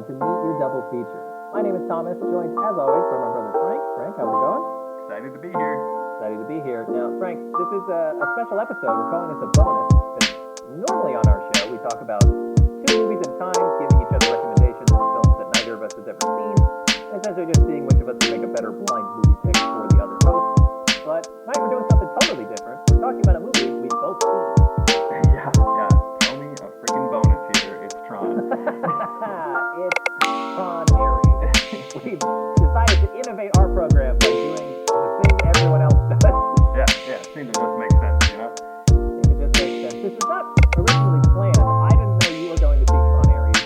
welcome to Meet Your Double Feature. My name is Thomas, joined as always by my brother Frank. Frank, how's it going? Excited to be here. Excited to be here. Now, Frank, this is a special episode. We're calling this a bonus because normally on our show we talk about two movies at a time, giving each other recommendations for films that neither of us has ever seen, and essentially just seeing which of us can make a better blind movie pick for the other host. But tonight we're doing something totally different. We're talking about a movie we've both seen. Yeah. Tell me a freaking bonus here. It's Tron. It's Tron Aries. We've decided to innovate our program by doing the thing everyone else does. Yeah. Seems to just make sense, you know? It just makes sense. This was not originally planned. I didn't know you were going to see Tron Aries.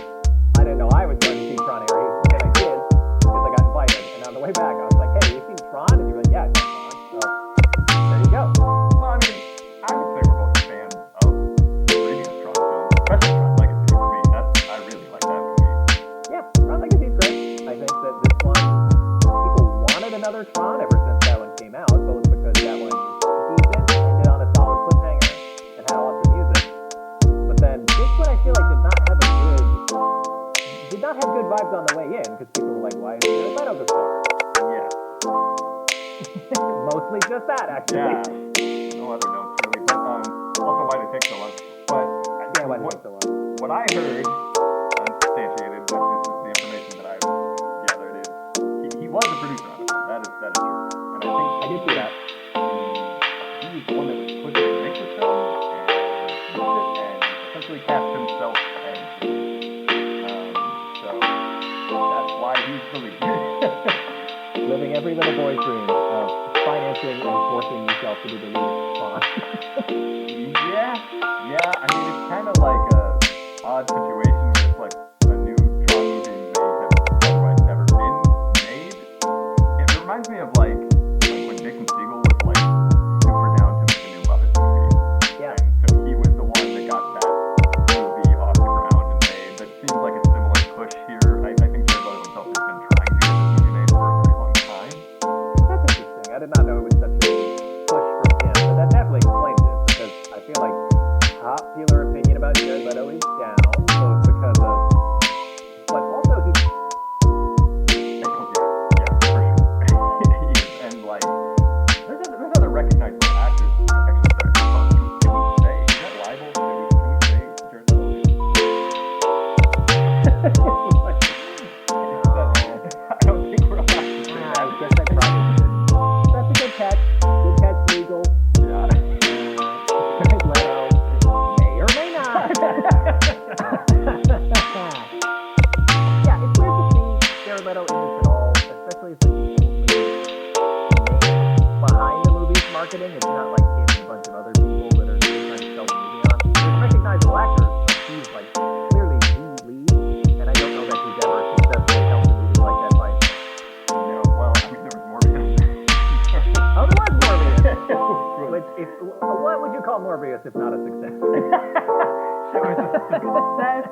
I didn't know I was going to see Tron Aries. But then I did, because I got invited. And on the way back, I was like, hey, you seen Tron? And you were like, yeah, I saw Tron. So, there you go. Well, I mean, I would say we're both a fan of the previous Tron films, especially Tron Legacy for me. I really like that movie. Yeah, Tron Legacy is great. I think that this one, people wanted another Tron ever since that one came out, both because that one was decent, ended on a solid cliffhanger, and had awesome music. But then this one I feel like did not have good vibes on the way in, because people were like, why is Jared Leto the star? Yeah. Mostly just that, actually. Yeah. No other notes really, but also why did it take so long. But Why did it take so long? what I heard, unsubstantiated, but this is the information that I've gathered, is he was a producer on it. That is true. And I did see that. he was the one that was pushing to make the film and essentially cast himself as the lead. So that's why he's the lead. Living every little boy's dream of financing and forcing yourself to be the lead of Tron. Yeah. I mean, it's kind of like a odd situation where it's like a new Tron movie may have otherwise never been made. It reminds me of like when Jason Segel was like super down to make a new Muppets movie. Yeah. And so he was the one that got that movie off the ground and made. That seems like a similar push here. I think Jared Leto himself has been trying to get this movie made for a very long time. That's interesting. I did not know it was such a push from him, but that definitely explains it, because I feel like popular opinion about Jared Leto is down, both because of, but also he. Yeah, for sure. He is, and like, there's other recognizable actors. Actually, sorry, can we say, is that libel? Can we say Jared Leto? I don't think we're allowed to say that. I guess I probably should. That's a good catch. Good catch, legal. Yeah. Jared Leto may or may not. Yeah, it's weird to see Jared Leto in this at all, especially as like the only name behind the movie's marketing. It's not like him and a bunch of other people that are trying to sell the movie on. There's recognizable actors, but he's like clearly the lead, and I don't know that he's ever successfully helped a movie like that by himself. No, well, I mean, there was Morbius. Oh, there was Morbius. What would you call Morbius if not a success? It was a success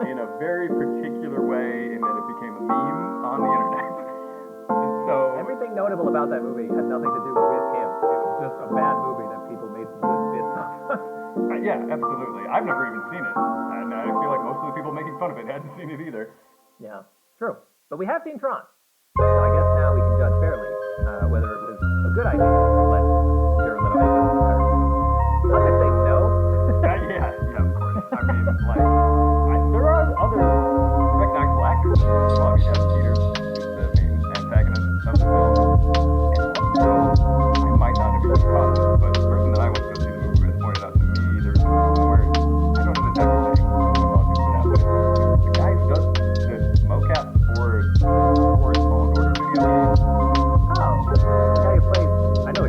in a very particular way, in that it became a meme on the internet. So Everything notable about that movie had nothing to do with him. It was just a bad movie that people made some good bits of. yeah, absolutely. I've never even seen it, and I feel like most of the people making fun of it hadn't seen it either. Yeah, true. But we have seen Tron. So I guess now we can judge fairly whether it was a good idea to let Jared Leto make this entire movie. I'm going to say no. Yeah, of course. I mean, like, there are other recognizable actors. Well, I mean, you have Peters, who's the main antagonist of the film. And also, I might not have even caught this, but the person that I went to go see the movie with pointed out to me there's a scene where, I don't know his actor's name, so apologies for that, but the guy who does the mocap for his Fallen Order video game. Oh, the guy who plays, I know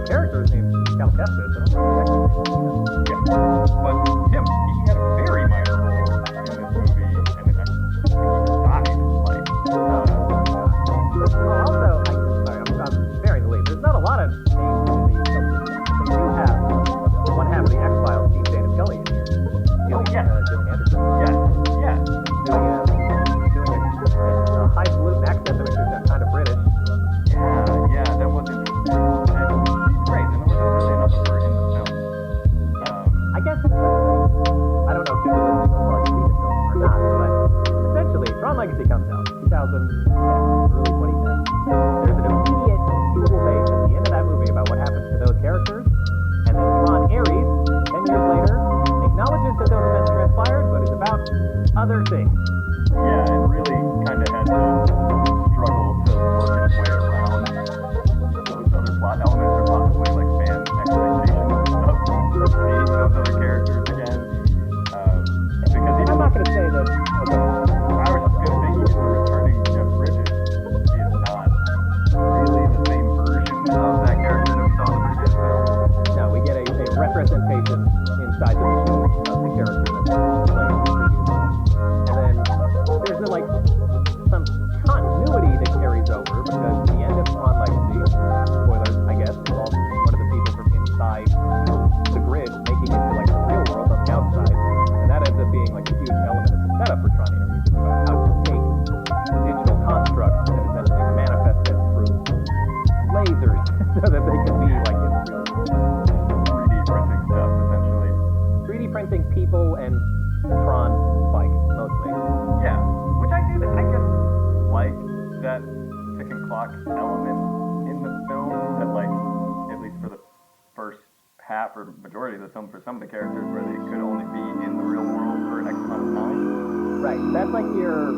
people and Tron bike mostly. Yeah, which I guess, like that ticking clock element in the film that, like, at least for the first half or majority of the film, for some of the characters, where they could only be in the real world for an X amount of time. Right. That's like your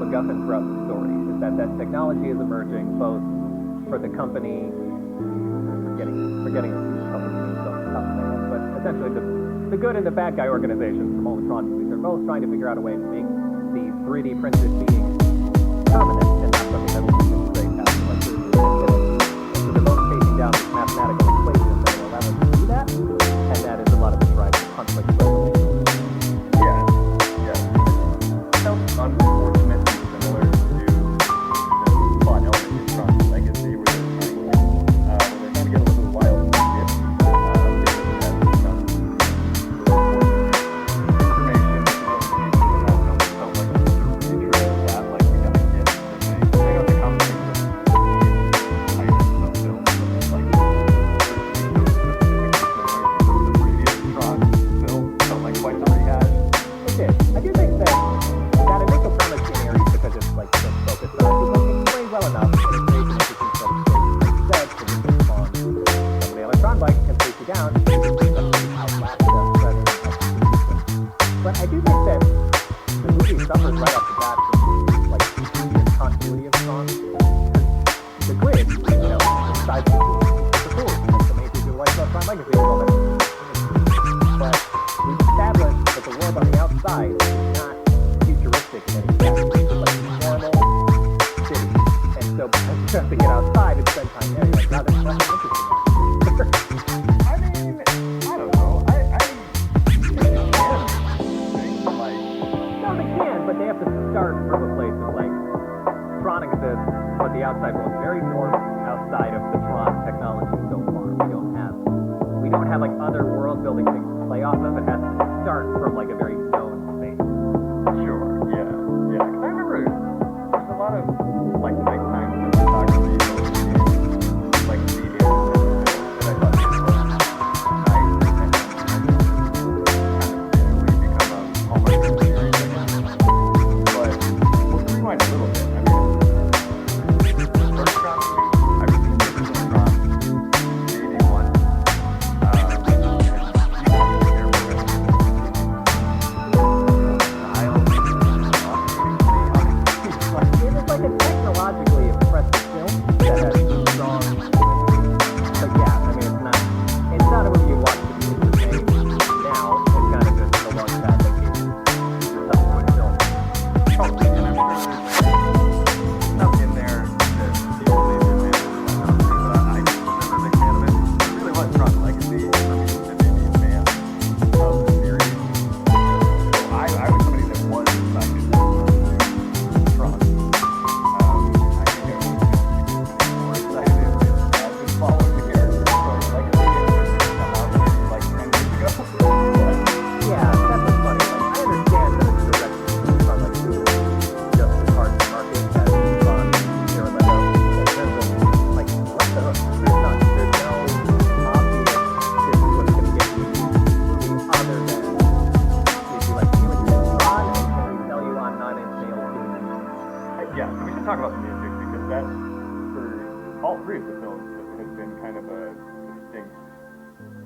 MacGuffin throughout the story, is that technology is emerging both for the company, forgetting companies, so tough to say that, but essentially the good and the bad guy organizations from all the Tron movies are both trying to figure out a way to make these 3D printed beings permanent and not something that will disintegrate after like 30 years. So they're both chasing down this mathematical equation that will allow us to do that, and that is a lot of the driving conflict resolution. Yeah. It sounds unfortunately similar to the plot element in Tron's Legacy, where they're trying to get a little wild with it.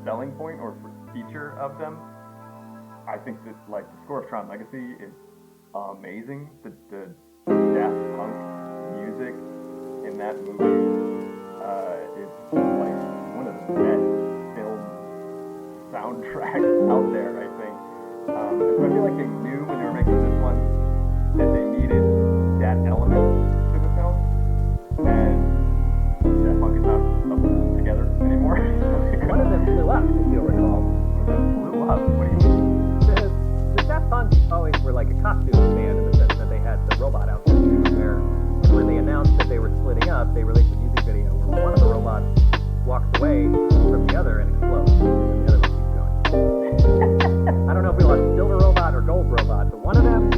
Selling point or feature of them. I think that, like, the score of Tron Legacy is amazing. The Daft Punk music in that movie is like one of the best film soundtracks out there, I think. And so I feel like they knew when they were making this one that they needed that element to the film, and Daft Punk is not up together anymore. One of them blew up, if you'll recall. Blew up? What do you mean? The Daft Punk always were like a costume band in the sense that they had the robot outfit where when they announced that they were splitting up, they released a music video where one of the robots walks away from the other and explodes, and the other one keeps going. I don't know if we lost Silver Robot or Gold Robot, but one of them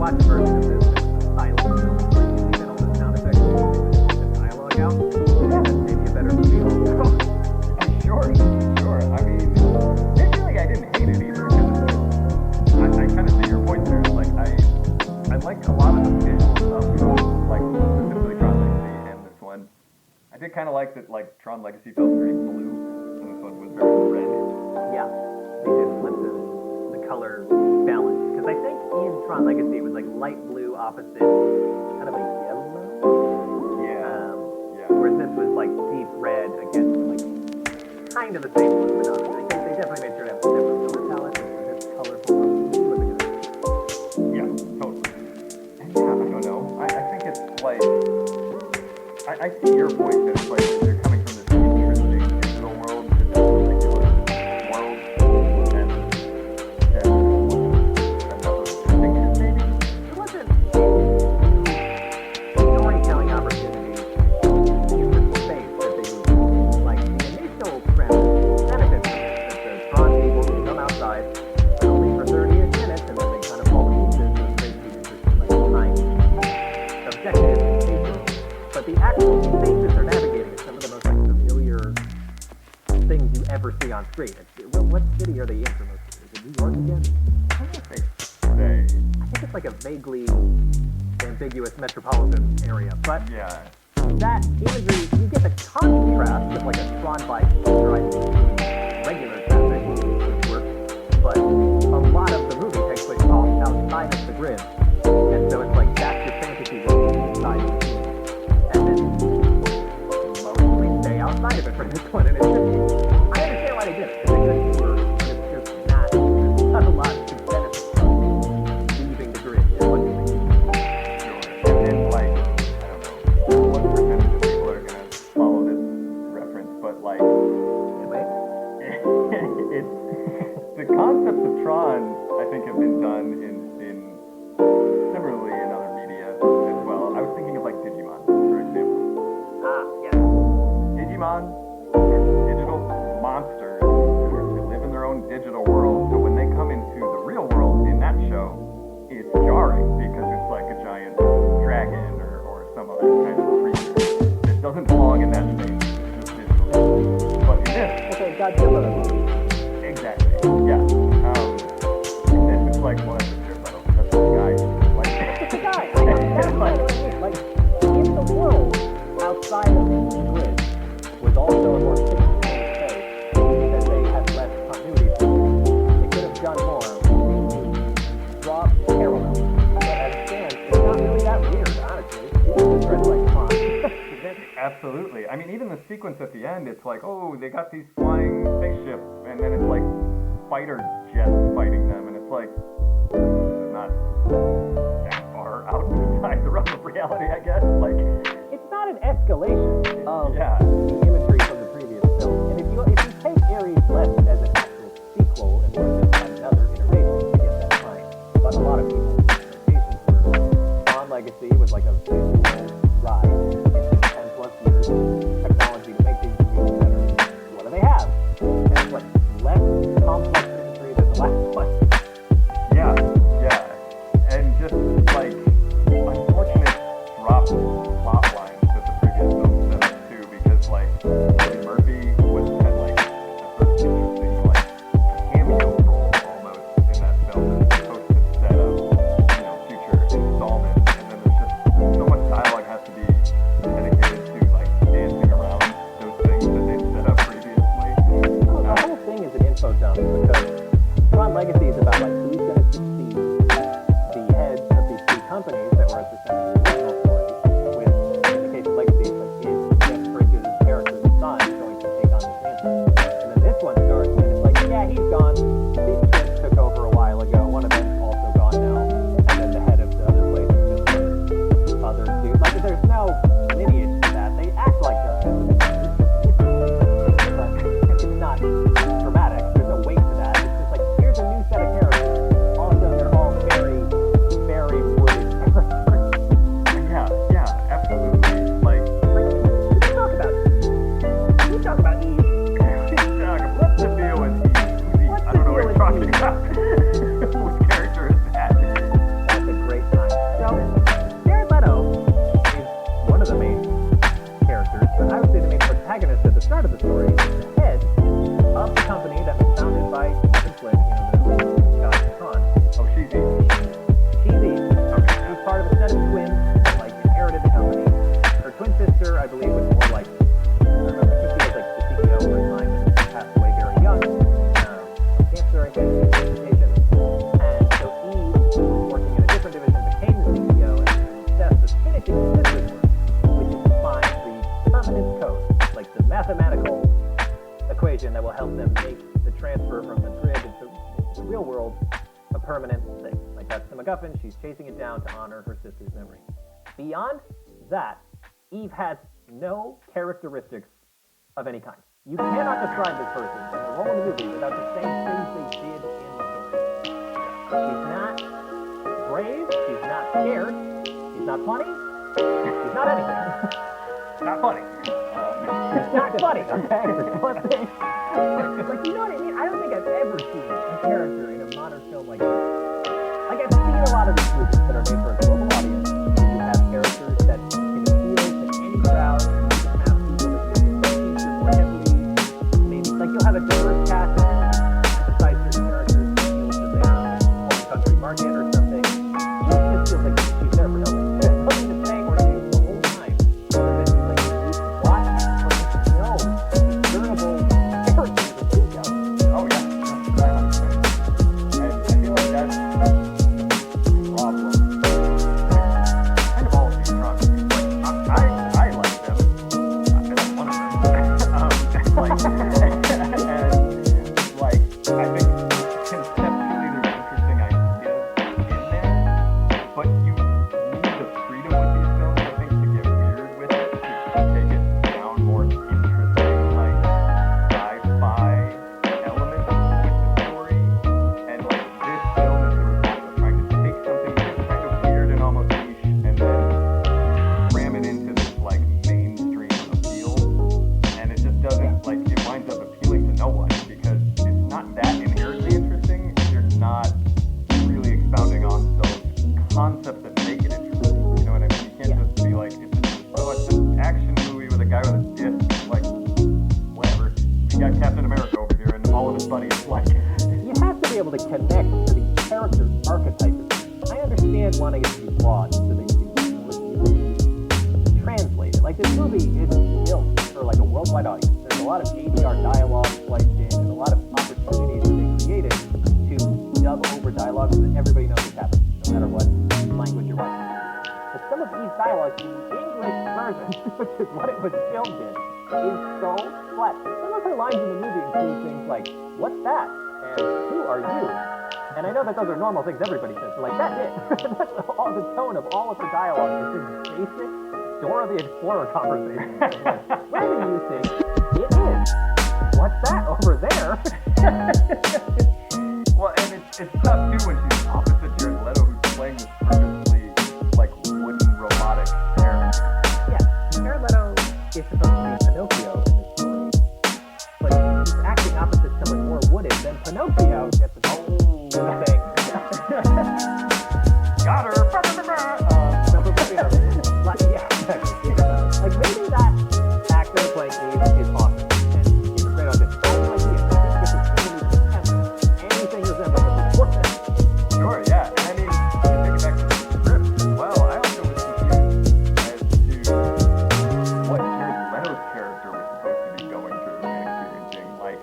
watch a version of this silent film, like you leave in all the sound effects and the dialogue out, and then maybe a better feel. Sure. I mean, maybe like I didn't hate it either. I kind of see your point there. Like I like a lot of the visuals of like specifically Tron Legacy and this one. I did kind of like that like Tron Legacy felt very blue and this one was very red. Yeah, they did flip the color balance because I think in Tron Legacy it was like light blue opposite kind of a yellow. Yeah. Whereas this was like deep red against like kind of the same blue, but not. I think they definitely made sure to have a different color palette. This colorful blue was a good idea. Yeah, totally. And yeah, I don't know. I think it's like I see your point that it's like they're coming from this interesting digital world to this particular world, and another distinction maybe. It wasn't storytelling opportunities in the space that they used. Like the initial premise benefits from it, that the Tron people can come outside only for 30-ish minutes and then they kind of fall to pieces with crazy interesting like time objectives and pacing. But the actual spaces they're navigating is some of the most like familiar things you ever see on screen. What city are they in for most of it? Is it New York again? I don't know if they say. I think it's like a vaguely ambiguous metropolitan area, but Yeah. that imagery, you get the contrast of like a Tron bike driving through regular traffic, which works, but a lot of the movie takes place outside of the grid, and so it's like that's your fantasy world inside the scene, and then mostly stay outside of it for this one, and it's just, I understand why they did it, it's a good humor, but it's just not a lot to benefit from leaving the grid, is what you think. And then, like, I don't know what percentage of people are gonna follow this reference, but like, Anyway, it's the concepts of Tron. I think have been done in similarly in other media as well. I was thinking of like Digimon, for example. yeah. Digimon, digital monsters who live in their own digital world. So when they come into the real world in that show, it's jarring because it's like a giant dragon or some other kind of creature that doesn't belong in that space. It's just digital. But in this, Okay, Godzilla. exactly, yeah. In this, it's like one of the that's the guy. Like, It's a guy. I know. That's what I mean. Like, if the world outside of the grid was also a more fixed space, that they had less continuity to, they could have done more to draw parallels. But as it stands, it's not really that weird, honestly. It's just like fun. absolutely. I mean, even the sequence at the end, it's like, oh, they got these flying spaceships, and then it's like fighter jets fighting them, and it's like, this is not that far outside the realm of reality, I guess. Like, It's not an escalation of yeah. the imagery from the previous film. And if you take Ares Left as an actual sequel and more just another iteration, I guess that's fine. But a lot of people's expectations were Tron Legacy was like a visual ride in 10 plus years, technology to make these movies better. What do they have? And it's like less complex imagery than the last one. Yeah. And just like unfortunate drop plot lines that the previous film set up too, because like Eddie Murphy had like a first interesting like cameo role almost in that film that's supposed to set up, future installments, and then there's just so much dialogue has to be dedicated to like dancing around those things that they set up previously. Oh, the whole thing is an info dump because Tron Legacy is about like who's going to succeed the heads of these two companies that were at the center of the original story with happened. She's chasing it down to honor her sister's memory. Beyond that, Eve has no characteristics of any kind. You cannot describe this person and their role in the movie without the same things they did in the story. She's not brave. She's not scared. She's not funny. She's not anything. Not funny. It's not funny, okay? Like, you know what I mean? I don't think I've ever seen a character in a modern film like this. Like, I've seen a lot of these movies that are made for a global audience. You have characters that can appeal to any crowd. You can have people that feature more heavily. Maybe, like, you'll have a diverse cast that emphasize certain characters to appeal to their home country market or something. She just feels like she's there for no reason. Nothing to say or do the whole time. So this is like, you watch no discernible characters to speak of. Oh yeah, no, 100%. And I feel like that's a problem. Kind of all of these Tron movies. Like, I like them. I like one of them. Like, and like, I think conceptually there's interesting ideas in there, but you need the freedom with these films, I think, to get weird with it, to take it down more interesting, like, sci-fi elements with the story. And like, this film is the result of trying to take something that's kind of weird and almost niche and then ram it into this like mainstream appeal. And it just doesn't, like, it winds up appealing to no one because it's not that inherently interesting. You're not really expounding on those concepts that make it interesting. You know what I mean? You can't just be like, it's an action movie with a guy with a disc, like, whatever. We got Captain America over here and all of his buddies, like, You have to be able to connect to the character archetypes. I understand wanting it to be broad so that you can more easily translate it. Like, this movie is built for like a worldwide audience. There's a lot of ADR dialogue spliced in and a lot of opportunities that they created to dub over dialogue so that everybody knows what's happening, no matter what language you're watching. But some of these dialogues in the English version, which is what it was filmed in, is so flat. Some of her lines in the movie include things like, "What's that?" and "Who are you?" And I know that those are normal things everybody says, but like, that's it. That's all the tone of all of her dialogue is this basic Dora the Explorer conversation. Like, where do you think it is? What's that over there? well, and it's tough too when she's opposite Jared Leto, who's playing this perfectly like wooden robotic character. Yeah, Jared Leto is supposed to be Pinocchio in this story, but he's acting opposite someone more wooded than Pinocchio at the whole thing. Got her. Like, maybe that actor playing Eve is awesome, and he's a great audition. I have no idea. This is anything resembling a performance. Sure, yeah. And I mean, to take it back to the script as well, I also was confused as to what Jared Leto's character was supposed to be going through and experiencing. Like,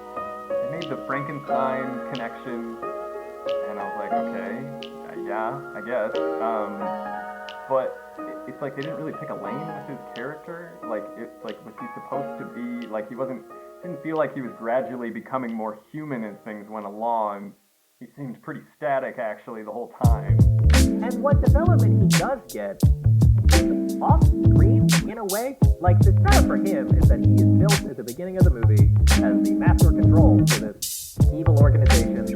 they made the Frankenstein connection, and I was like, okay, yeah, I guess. But it's like they didn't really pick a lane with his character. Like, it's like, was he supposed to be, like, didn't feel like he was gradually becoming more human as things went along. He seemed pretty static, actually, the whole time. And what development he does get off screen, in a way, like, the setup for him is that he is built at the beginning of the movie as the master control for this evil organization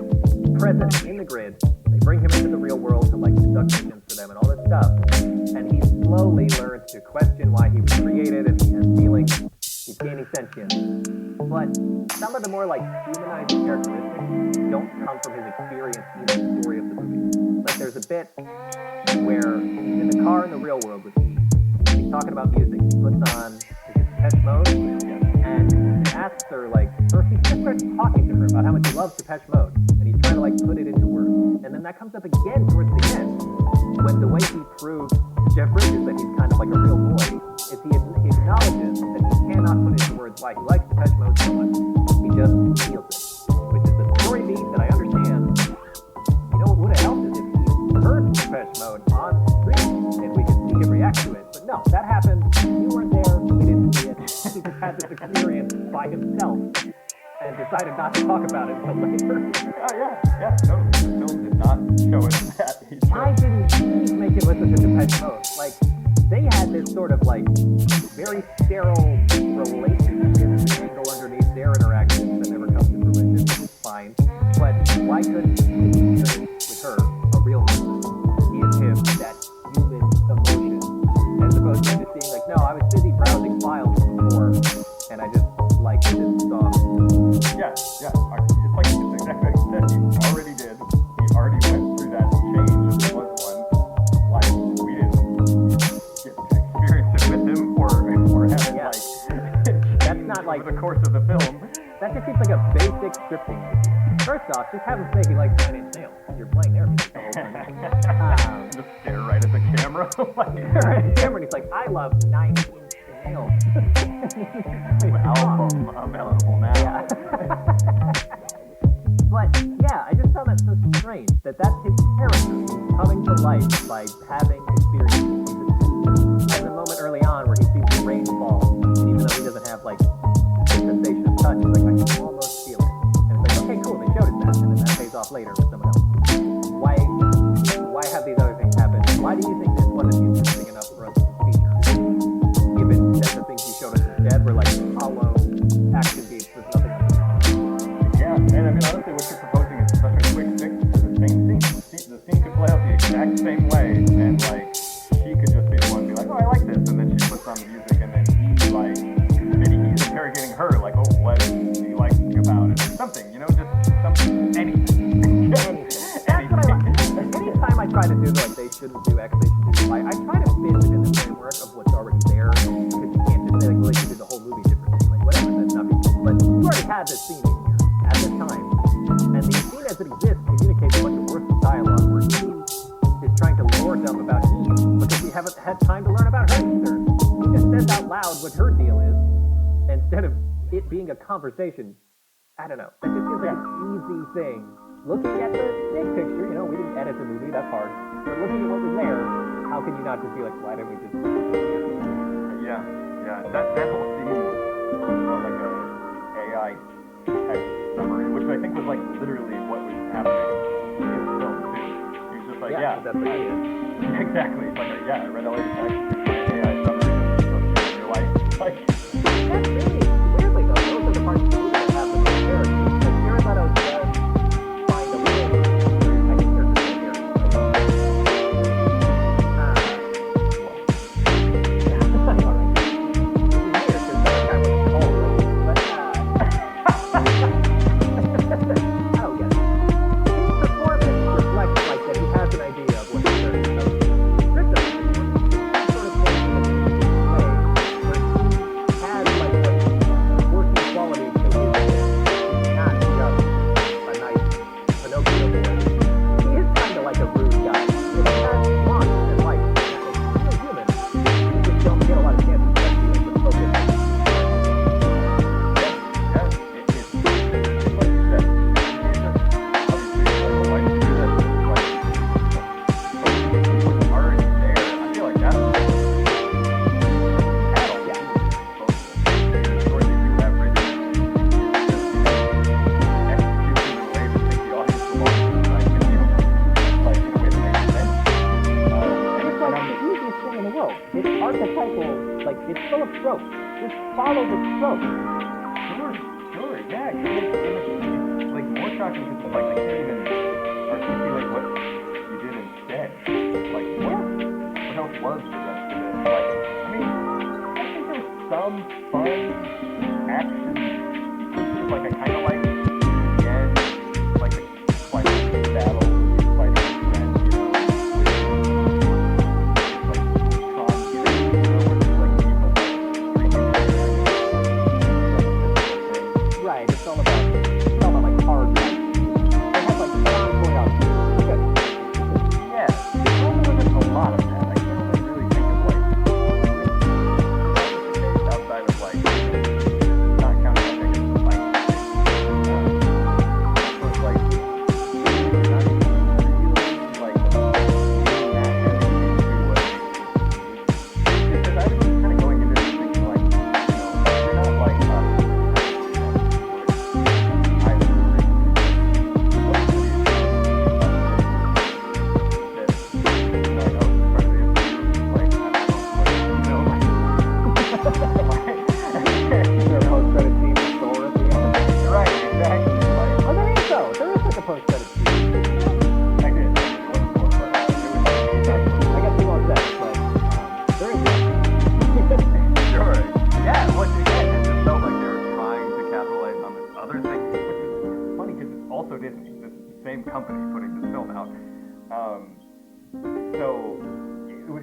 present in the grid. They bring him into the real world to, like, conduct missions for them and all this stuff. And he slowly learns to question why he was created, and he has feelings. He's gaining sentience. But some of the more, like, humanized characteristics don't come from his experience in the story of the movie. Like, there's a bit where he's in the car in the real world with Eve. He's talking about music. He puts on his Depeche Mode, and he asks her, like, or he just starts talking to her about how much he loves Depeche Mode, and he's trying to, like, put it into words. And then that comes up again towards the end, when the way he proves to Jeff Bridges that he's kind of like a real boy is he acknowledges that he cannot put into words why he likes Depeche Mode so much. He just feels it, which is the story beat that I understand. You know what would have helped is if he heard Depeche Mode on screen and we could see him react to it. But no, that happened. You weren't there. We didn't see it. He just had this experience by himself and decided not to talk about it until later. Oh yeah, totally. The film did not show us that. Why didn't he make it listen to Depeche Mode? Like, they had this sort of like very sterile relationship angle underneath their interactions that never comes to fruition, which is fine. But why couldn't he experience with her a real person? Give him that human emotion, as opposed to just being like, no, I was busy browsing files before, and I just liked this song. Yeah. It's like it's exactly like you said. He already did. He already went through that change and there was one. Like we didn't get to experience it with him or have it like that's not like over the course of the film. That just seems like a basic scripting. First off, just have him say he likes 9 Inch Nails. You're playing their music the whole time. Just stare right at the camera. Right at the camera, and he's like, I love 9 Inch Nails. Album available now. Yeah. But yeah, I just found that so strange that that's his character coming to life by having experiences. There's a moment early on where he sees the rain fall, and even though he doesn't have like the sensation of touch, he's like, I can almost feel it. And it's like, okay, cool, they showed us that, and then that pays off later with someone else. Why have these other things happen? Why do you think this wasn't interesting enough for us to feature? Given that the things you showed us instead were like hollow action beats with nothing else. Yeah, and I mean, honestly, what you're proposing is such a quick fix to the same scene. The scene could play out the exact same way, and like, she could just be the one to be like, oh, I like this, and then she puts on the music, and then he like, maybe he's interrogating her, like, oh, what do you like about it, or something, you know, just something, anything. That's what I like. Anytime I try to do like they shouldn't do X, they should do Y, I try to fit within the framework of what's already there, because you can't just say like, well, they should do the whole movie differently, like whatever, that's not big deal. But you already had this scene in here at this time, and the scene as it exists communicates a bunch of worthless dialogue where he is trying to lore dump about Eve, because we haven't had time to learn about her either. He just says out loud what her deal is, instead of it being a conversation. I don't know. That just feels like an easy thing. Looking at the big picture, you know, we didn't edit the movie, that's hard. But looking at what was there, how can you not just be like, why didn't we just... Yeah. That whole scene was like a AI text summary, which I think was like literally what was happening in the film too. He was just like, that's what it is. Exactly. It's like, I read all your text, AI summary, of your life. Like, that's really, weirdly though, those are the parts of the movie that have the most characters. Like, Jared Leto does find a way, I think there's a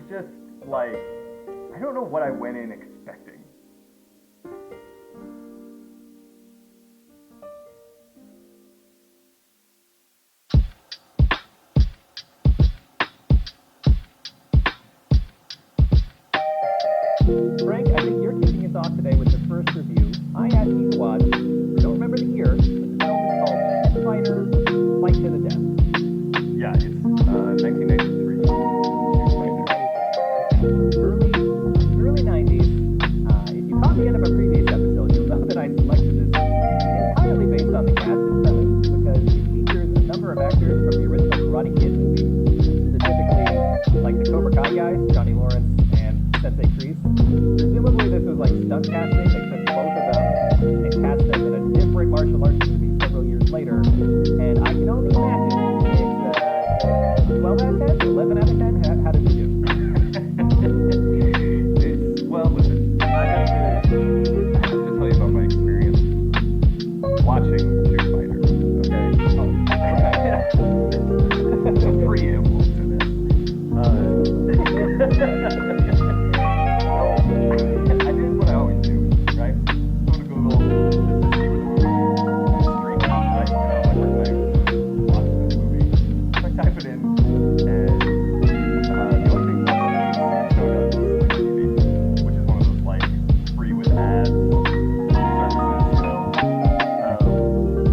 just like, I don't know what I went in expecting. Frank, I think you're kicking us off today with the first review. I asked you to watch, I don't remember the year, but the film is called Shootfighter, Fight to the Death. Yeah, it's 1993. Early 90s. If you caught the end of a previous episode, you'll know that I selected this entirely based on the cast and premise because it features a number of actors from the original Karate Kid movies, specifically like the Cobra Kai guys, Johnny Lawrence and Sensei Kreese. Presumably this was like stunt casting. They took both of them and cast them in a different martial arts movie several years later. And I can only imagine it's 12 out of 10, 11 out of 10. How did you do? Well, listen, I have to tell you about my experience watching Shootfighter. Okay. It's a preamble to this. I did what I always do, right? Go to Google just to see what the movie is streaming, right? You know, like when I watch this movie, I type it in, and the only thing that showed up was Sling TV, which is one of those like free with ads services, you know.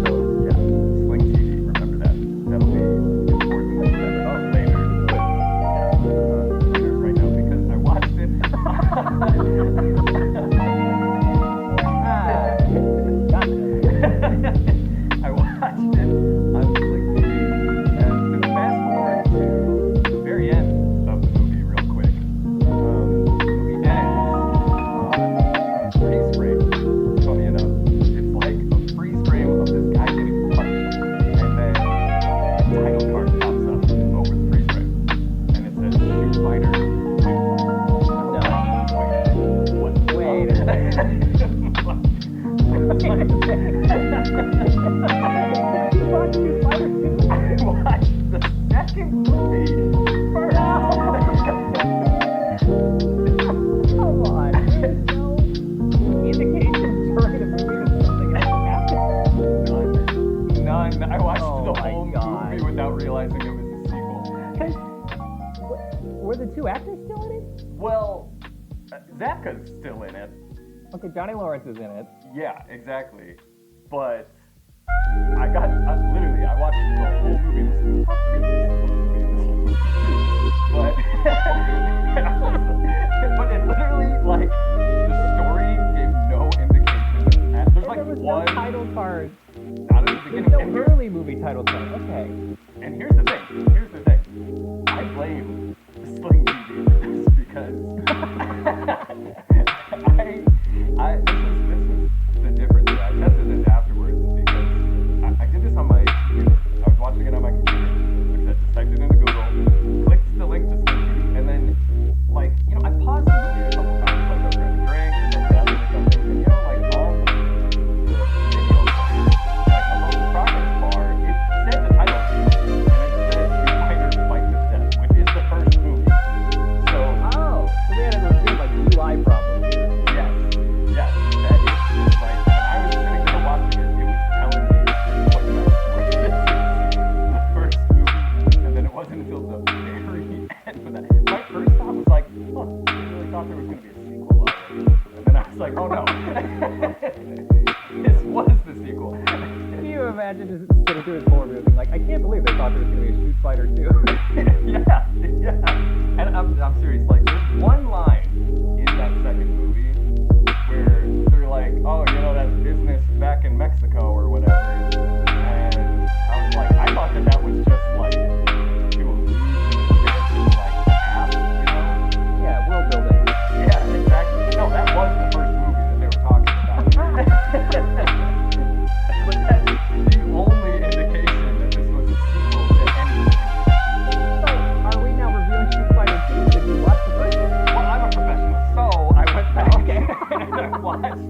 So yeah, Sling TV, remember that. That'll be important later. Later right now because I watched it. I watched it on Sling TV, and to fast forward to the very end of the movie real quick, the movie ends on a freeze frame. Funny enough, it's like a freeze frame of this guy getting punched, and then a title card pops up over the freeze frame, and it says Shootfighter 2. Wait a second. I watched the second movie first. Come on. There's no indication during the movie that something else happened. None. I watched Oh the my whole God. movie without realizing it was a sequel. Were the two actors still in it? Well, Zapka's still in it. Okay, Johnny Lawrence is in it. Yeah, exactly. But I got literally. I watched the whole movie. This is supposed to be in this movie. But but it literally like the story gave no indication. There's like There was one no title card. not at the There's beginning. no And here's, early movie title card. Okay. and here's the thing. Here's the thing. I blame Sling TV for this because this is the difference. I tested this afterwards because I did this on my computer. I was watching it on my computer. Like I said, just typed it into Google, clicked the link to Sling TV, and then like I paused the movie a couple times, like I was grabbing a drink or like grabbing something, and like on the video, like above the progress bar, it said the title, and it said Shootfighter Fight to the Death, which is the first movie. So So we had a legit like UI problem here. yes, that is like when I was sitting there watching it, it was telling me what did I the first movie, and then it wasn't until the very end for that. My first thought was like, oh, I really thought there was going to be a sequel already, and then I was like, oh no, this was the sequel. Can you imagine just sitting through his whole review being like, I can't believe they thought there was going to be a Shootfighter 2. yeah, and I'm serious. Like, there's one line in that second movie where they're like, oh, that business back in Mexico or whatever. And I was like, I thought that was just like to allude to the character's like past, Yeah, world building. Yeah, exactly. No, that was the first movie that they were talking about. But that's the only indication that this was a sequel to anything. So, are we now reviewing Shootfighter 2? Did you watch the first one? Well, I'm a professional, so I went back and I watched.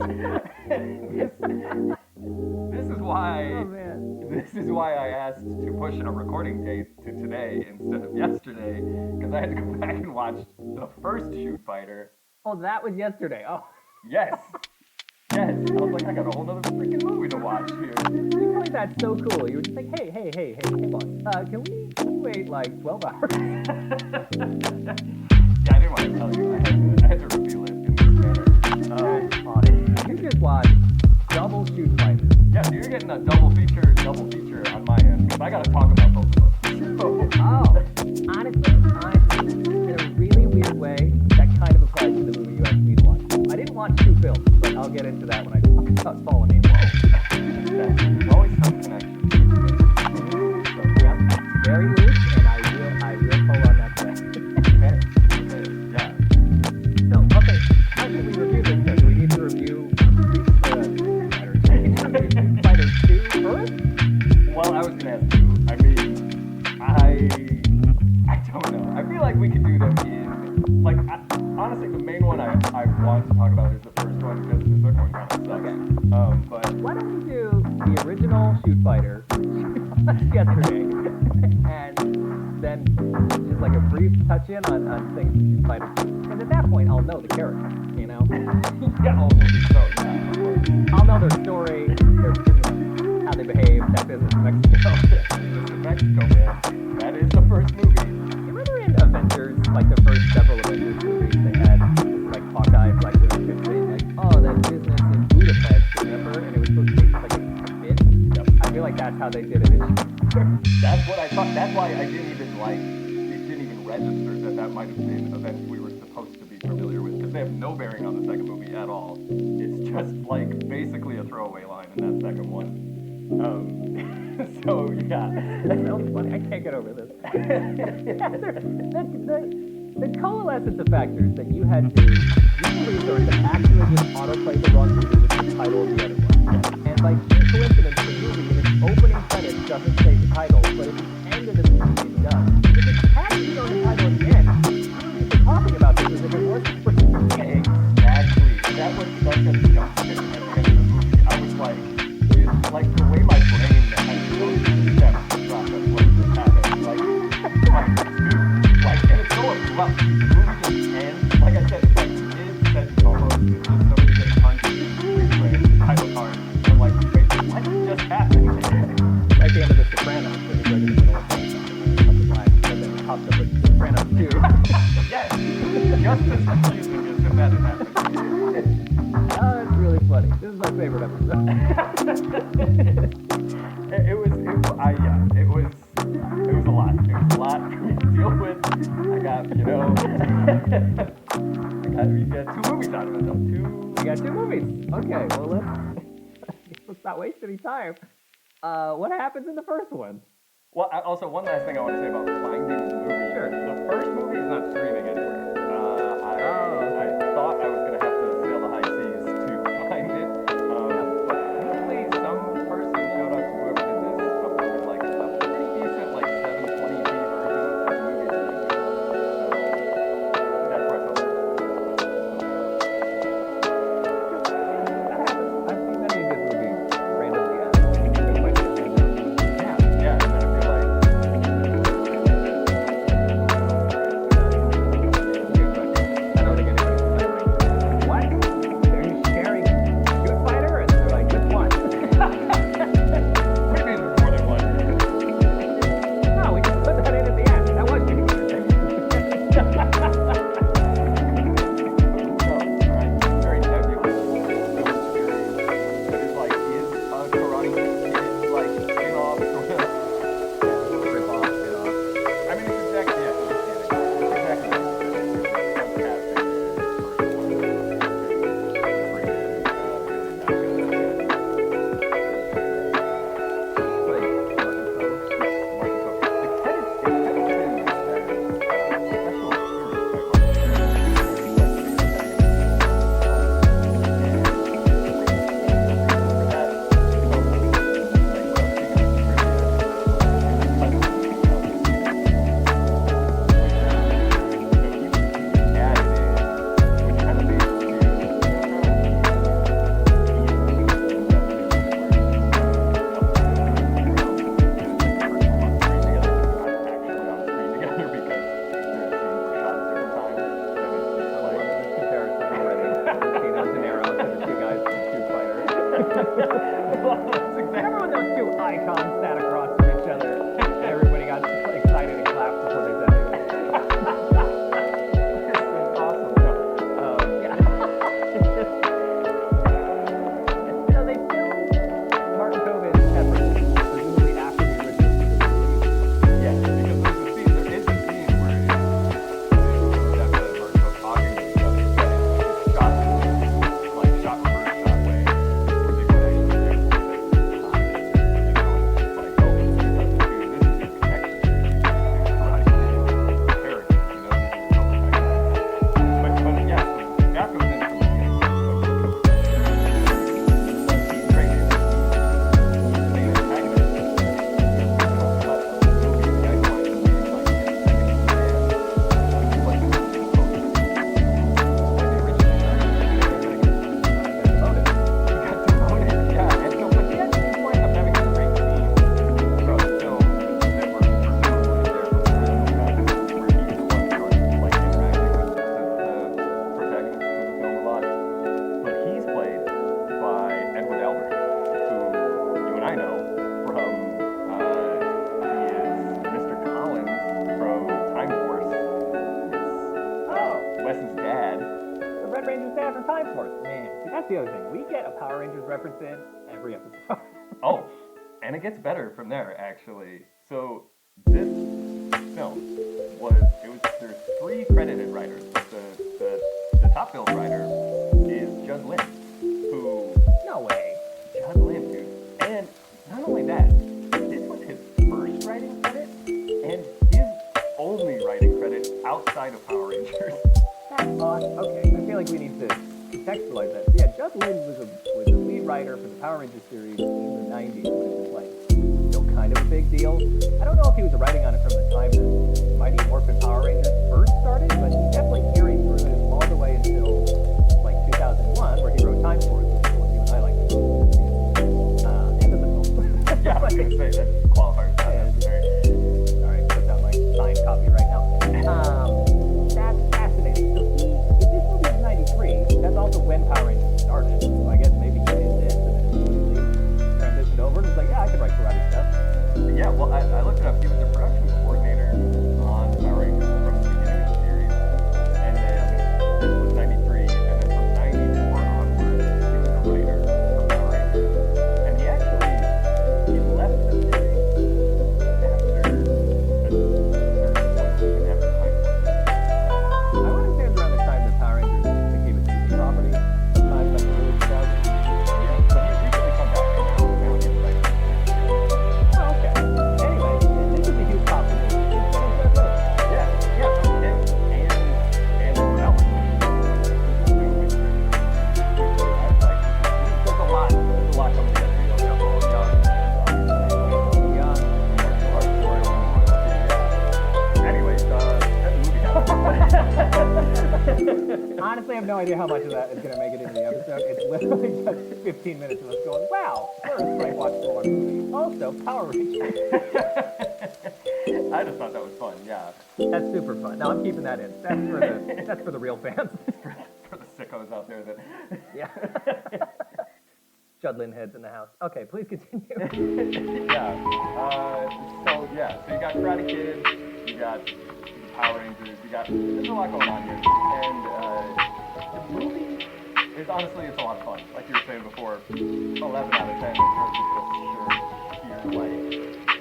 This is why. Oh, man. This is why I asked to push a recording date to today instead of yesterday, because I had to go back and watch the first Shootfighter. Oh, that was yesterday. Oh. Yes. Yes. I was like, I got a whole other freaking movie to watch here. You told me that's so cool. You were just like, hey, boss. Can we wait like 12 hours? Yeah, I didn't want to tell you. I had to reveal it in this manner. You just watched double Shootfighter. Yeah, so you're getting a double feature on my end, because I got to talk about both of them. Honestly, in a really weird way, that kind of applies to the movie you asked me to watch. I didn't watch two films, but I'll get into that when I talk about Fallen Angel. There's always some connection. So, yeah, very loose, and I will pull on that thread. Okay, yeah. So, okay, how should we review this then? Do we need to review Fighter 2 first? Well, I was gonna ask you. I mean, I don't know. I feel like we could do them in, like, honestly, the main one I want to talk about is the first one, because the second one kind of sucks. Okay. But Why don't we do the original Shootfighter yesterday, and then just like a brief touch-in on things in Shootfighter 2. Because at that point, I'll know the character, you know? yeah, I'll know their story, how they behave, that business in Mexico. Mexico, man. That is the first movie. You remember in Avengers, like the first several Avengers movies, they had like Hawkeye, like saying like, oh, that business in Budapest, remember? And it was supposed to be like a bit. Yep. I feel like that's how they did it. That's what I thought. That's why I didn't even it didn't even register that might have been events we were supposed to be familiar with, because they have no bearing on the second movie at all. It's just like basically a throwaway line in that second one. So yeah, that sounds funny. I can't get over this. The coalescence of factors that you had to use the resource to actually just autoplay the wrong movie with the title of the other one. And by sheer coincidence, the movie in its opening credits doesn't say the title, but at the end of the movie it does. If it hadn't shown the title at the end, we would be talking about this as if it wasn't for exactly. That was such a jump at the end of the movie. I was like the way my brain had to go through the steps to process what just happened. And it's so abrupt. The movie just ends. Like I said, it's like mid-sentence almost. It's just somebody getting punched, replaying the title card. I'm like, wait, what just happened? Like the end of The Sopranos, where he's like in the middle of saying something, and it pops up with The Sopranos 2. Yes, just as confusing as if that had happened. Oh, that's really funny. This is my favorite episode. It was a lot. It was a lot for me to deal with. I got, you got 2 movies out of it, though. We got 2 movies. Okay, well, let's not waste any time. What happens in the first one? Well, also, one last thing I want to say about finding the movie. Sure. The first movie is not streaming anywhere. I thought I was going to have to sail the high seas to find it. But apparently some person showed up, whoever did this, with like a pretty decent, like 720p version of the movie. So that's where I saw it. That happens. I've seen many good movies randomly Yeah, and I feel like Remember when those two icons sat across from each other? Everybody got excited and clapped before they said anything. It's awesome. Yeah. They filmed Martin Coven's efforts, presumably after the original season was released. Yeah, because there is a scene where it's got the Mark talking and stuff, but it's shot in like shot reverse shot way, where they could actually do the time, like, oh, this is his connection to Karate Kid characters, this is his but yeah, so that goes into the beginning of he's training, he's the main antagonist. Wes's dad. The Red Ranger's dad from Time Force. Man, see, that's the other thing. We get a Power Rangers reference in every episode. Oh, and it gets better from there, actually. So this film there's 3 credited writers. The top billed writer is Judd Lynn, who No way. Judd Lynn, dude. And not only that, this was his first writing credit and his only writing credit outside of Power Rangers. That's awesome. Okay, I feel like we need to contextualize that. So yeah, Judd Lynn was a lead writer for the Power Rangers series in the 90s when it was like still kind of a big deal. I don't know if he was writing on it from the time that Mighty Morphin Power Rangers first started, but he definitely carried through it all the way until like 2001, where he wrote Time Force, which is the one you and I like to call end of the film. Yeah, I was going to say, that qualifiers not necessary. Alright, put down my signed copy right now. That's fascinating. So if this movie was 93, that's also when Power Rangers started. So I guess maybe he did this and then completely transitioned over and was like, yeah, I could write karate stuff. Yeah, well, I looked it up. He was the production coordinator on Power Rangers from the beginning of the series. And then this was 93, and then from 94 onwards, he was a writer for Power Rangers. And he left the series after a certain point, even after Time Force. I want to say it was around the time that Power Rangers became a Disney property, sometime like the early 2000s. Yeah, so he's recently come back right now. Now he's writing. Oh, okay. Anyway, this is a huge pop for me. Yeah, from him and Edward Albert. There's a lot coming together. You know, Young, anyways, that's the movie. Honestly, I have no idea how much of that is going to make it into the episode. It's literally just 15 minutes of us going, wow, first I watched the one movie. Also, Power Rangers. I just thought that was fun, yeah. That's super fun. No, I'm keeping that in. That's for the real fans. For the sickos out there that... Yeah. Judd Lynn heads in the house. Okay, please continue. Yeah. So you got Karate Kid, you got Power Rangers, there's a lot going on here. And the movie is honestly, it's a lot of fun. Like you were saying before, 11 out of 10 in terms of just pure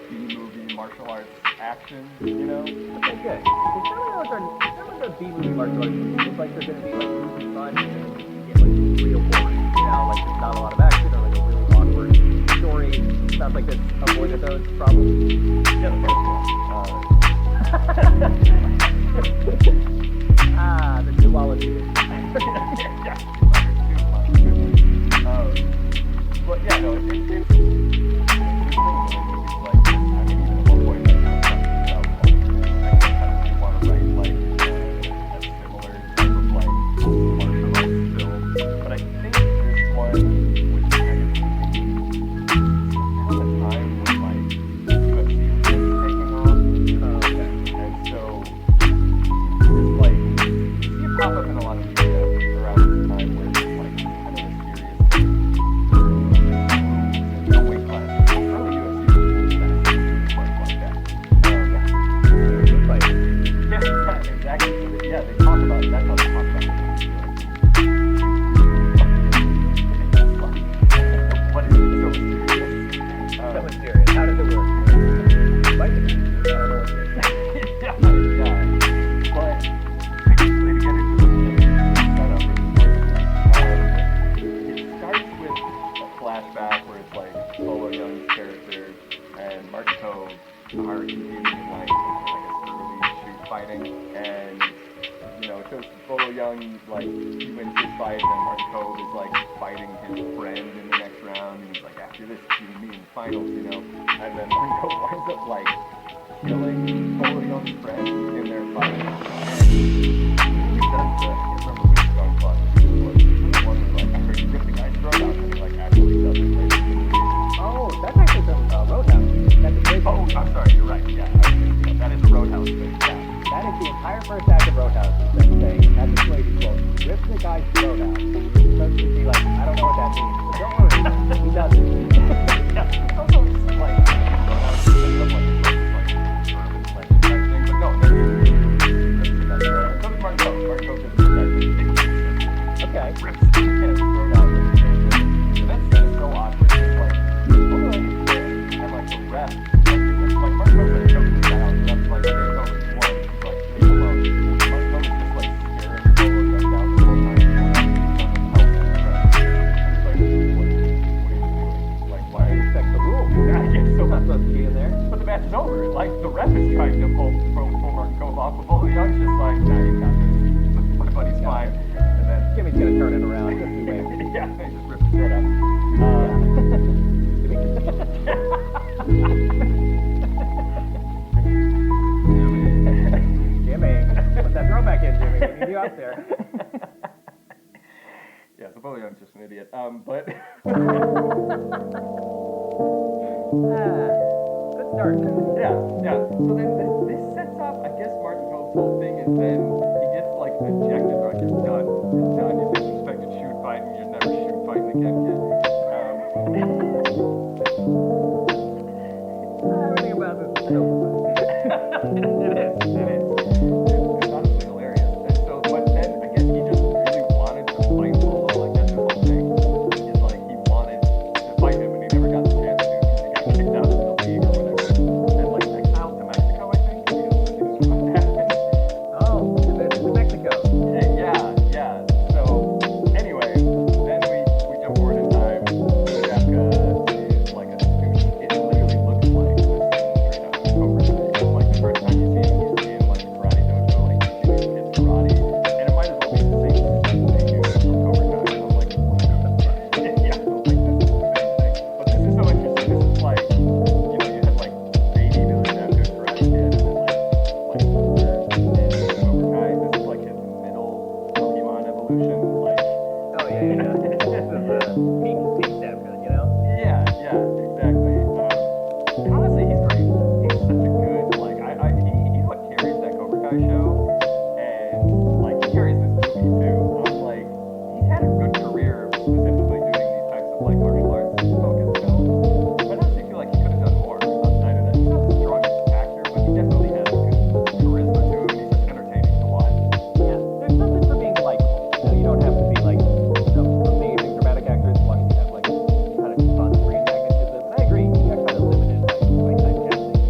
B-movie martial arts action, you know? Okay, good. Because some of the B-movie martial arts movies look like they're going to be like really fun and get like real boring. You know, like there's not a lot of action or like a really awkward story. Sounds like this avoided those problems. Yeah, the first one. The duality. But yeah, no, it's like, I mean, even at one point, like, I kind of want to write, like, a similar type of, like, martial arts film. But I think this one was kind of around the time when, like, UFC was taking off. And so, it's like, you see it pop up in a lot of media around this time where it's, like, kind of mysterious. shows Bolo Young, like, he wins his fight, and then Martin Kove is, like, fighting his friend in the next round, and he's like, after this, you and me in the finals, you know? And then Martin Kove winds up, like, killing Bolo Young's friend in their fight. And he does the, I can't remember which Strong Claw this was. The one where, like, after he ripped the guy's throat out, and he, like, actually does it later in the movie. Oh, that's actually from Roadhouse. That's a great Oh, I'm sorry, you're right, yeah. That is a Roadhouse thing, yeah. That is the entire first act of Roadhouse. Is them saying, at the Swayze quote, rip the guy's throat out. So you be like, I don't know what that means, but don't worry, he does it. Yeah, it's also just like Roadhouse is like a urban legend type thing, but no, there is rips the guy's throat out. So does Martin Kove. Martin Kove does that. Okay. Rips his throat out. And that is so awkward. It's like, although and like the ref, like Martin Kove like chokes the guy out, and that's like, okay, it's over. He's won. He's like, leave him alone. Martin Kove is just like staring the Bolo Young down the whole time. Respect the rules. Yeah, I guess so. Not supposed to be in there. But the match is over. Like, the ref is trying to pull Martin Kove off, but Bolo Young's just like, nah, you got this. My buddy's fine. And then Jimmy's gonna turn it around. Just you wait. yeah, they just ripped his throat out. Jimmy, put that throw back in, Jimmy. We need you out there. Yeah, so Bolo Young's just an idiot. But Good start. yeah. So then this sets up, I guess Martin Kove's whole thing is then he gets like ejected, like you're done. You're done. You disrespected shoot fighting. You're never shoot fighting again, kid. Everything about this is so funny. It is. It's honestly hilarious. And so, but then I guess he just really wanted to fight Bolo. Like that's his whole thing. Is like he wanted to fight him, and he never got the chance to because he got kicked out of the league or whatever. And like exiled to Mexico, I think. Is what happened. Oh, to Mexico. Yeah. So anyway, then we jump forward in time. Zapka is like a student. It literally looks like a scene straight out of Cobra Kai. Like the first time you see him, he's in like a karate dojo, like teaching his kids karate, and it might as well be the same system they do from Cobra Kai. So I'm like, yeah, so like this is the same thing. But this is so interesting. This is like, you know, you had like baby Billy Zapka Karate Kid, and then like Cobra Kai. This is like his middle Pokemon evolution. Like, Oh yeah. This is peak Zapka, you know? yeah, exactly. Honestly, he's great. He's such a good, like, he's what carries that Cobra Kai show, and like he carries this movie too. I'm like, he's had a good career specifically doing these types of like martial arts focused films, but I honestly feel like he could have done more outside of that. He's not the strongest actor, but he definitely has a good charisma to him. He's just entertaining to watch. Yeah. There's nothing for being like, you don't have to be like amazing dramatic actors as long as you have like kind of fun screen magnetism. I agree. You got kind of limited by typecasting.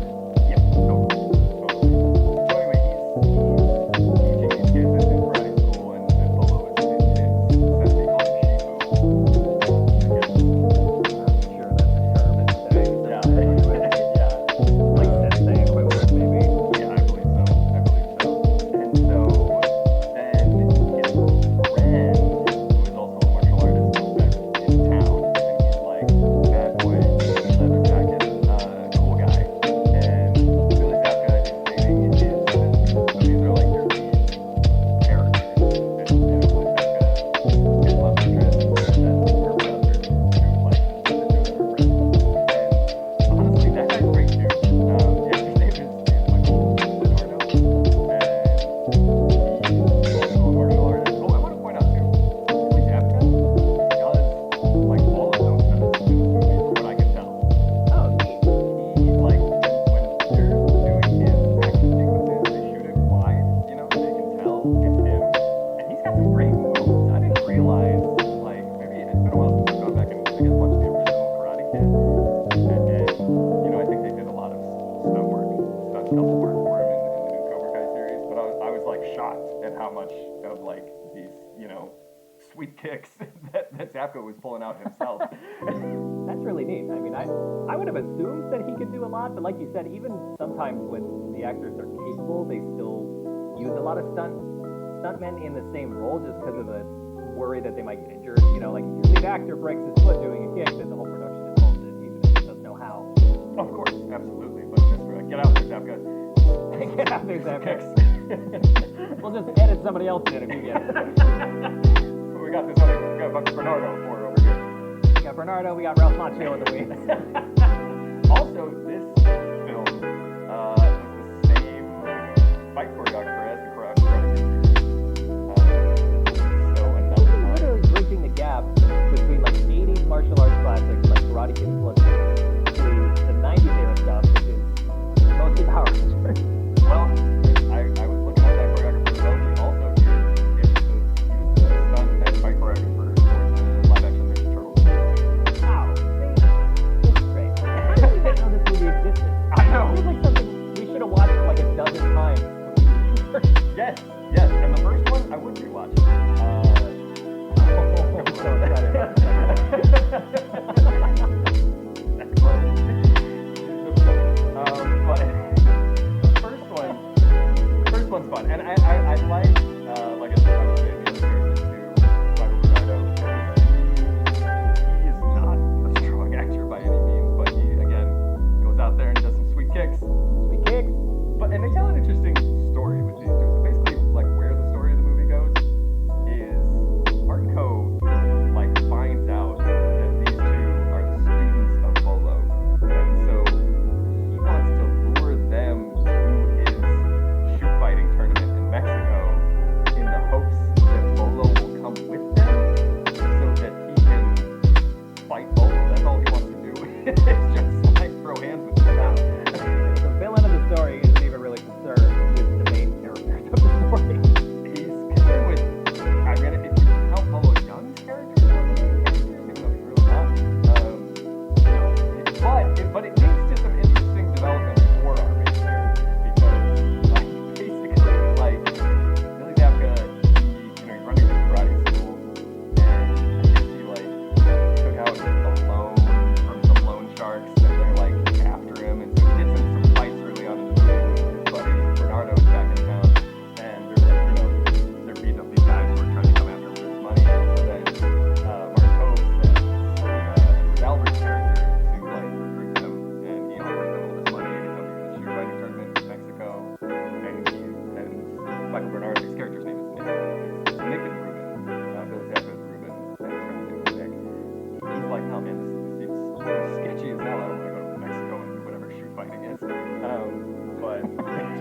Yeah, totally. So anyway, he's teaching these kids in karate school, and Bolo is his sensei called Shifu. I guess. I'm sure that's a term in today. Yeah. Like sensei equivalent, maybe. Yeah, I believe so. And so then his friend, who is also a martial artist, comes back in town, and he's like bad boy, leather jacket, cool guy. And Billy Zapka is dating his sister. So these are like your lead characters. And Billy Zapka, his love interest, and then her brother, who like is into her friend. And honestly, that guy's great too. The actor's name is Michael Leonardo, and he's also a martial artist. Oh, I want to point out too, Billy Zapka does like all of those stunts in this movie, from what I can tell. Oh, neat. He like when they're doing his action sequences, they shoot it wide, you know, they can tell it's him, and he's got some great moves. I didn't realize, like, maybe it's been a while since I've gone back and I guess watched the original Karate Kid, and you know, I think they did a lot of stunt double work for him in the new Cobra Kai series, but I was like shocked at how much of like these, you know, sweet kicks that Zapka was pulling out himself. That's really neat. I mean, I would have assumed that he could do a lot, but like you said, even sometimes when the actors are capable, they still use a lot of stunt stuntmen in the same role just because of the worry that they might get injured. You know, like if your lead actor breaks his foot doing a kick, then the whole production is halted, even if it doesn't know how. Of course, absolutely. But just get out there, Zapka. Get out there, Zach. Kicks. We'll just edit somebody else in if you get it. We got this other, we got fucking Bernardo for over here. We got Bernardo, we got Ralph Macchio in the wings. Also, this film was the same fight choreographer as the choreographer. So another one. Literally bridging the gap between like 80s martial arts classics like Karate Kid and Bloodsport to the 90s era stuff, which is mostly Power Rangers. Well, I was looking at that choreographer as well. He also used the stunt and fight choreographer for the live action Ninja Turtles. Wow. It's great. How did you know this movie existed? I know. It feels like something we should have watched like a dozen times. Yes, and the first one I would rewatch. First one's fun, and I like I said, I was saying the other characters too. Michael Bernardo, he is not a strong actor by any means, but he again goes out there and does some sweet kicks. Sweet kicks. And they tell an interesting story with these dudes. So basically, like where the story of the movie goes is Martin Coe like finds out that these two are the students of Bolo, and so he wants to lure them to his shoot fighting tournament in Mexico in the hopes that Bolo will come with them so that he can fight Bolo. That's all he wants to do. It's just like throw hands with him. The villain of the story isn't even really concerned with the main characters of the story. He's concerned with, I mean, if you count Bolo Young's character as one of the main characters, even though he's really not, but it leads to some interesting development for our main character, because, like, basically, like, Billy Zabka, he's running this karate school, and I guess he, like, took out a loan from some loan sharks, and they're, like, after him, and so he gets in some fights early on in the movie with his buddy Bernardo is back in town, and they're like, they're beating up these guys who are trying to come after him for his money, and so then Mark Cove sends Albert's character to like recruit them, and he offers them all this money to come to the shoot fighting tournament in Mexico, and Michael Bernardo's character's name is Nick and Ruben. Billy Zabka is Ruben, and his friend's name is Nick. He's like, oh man, this seems sketchy as hell. I don't want to go to Mexico and do whatever shoot fighting is. But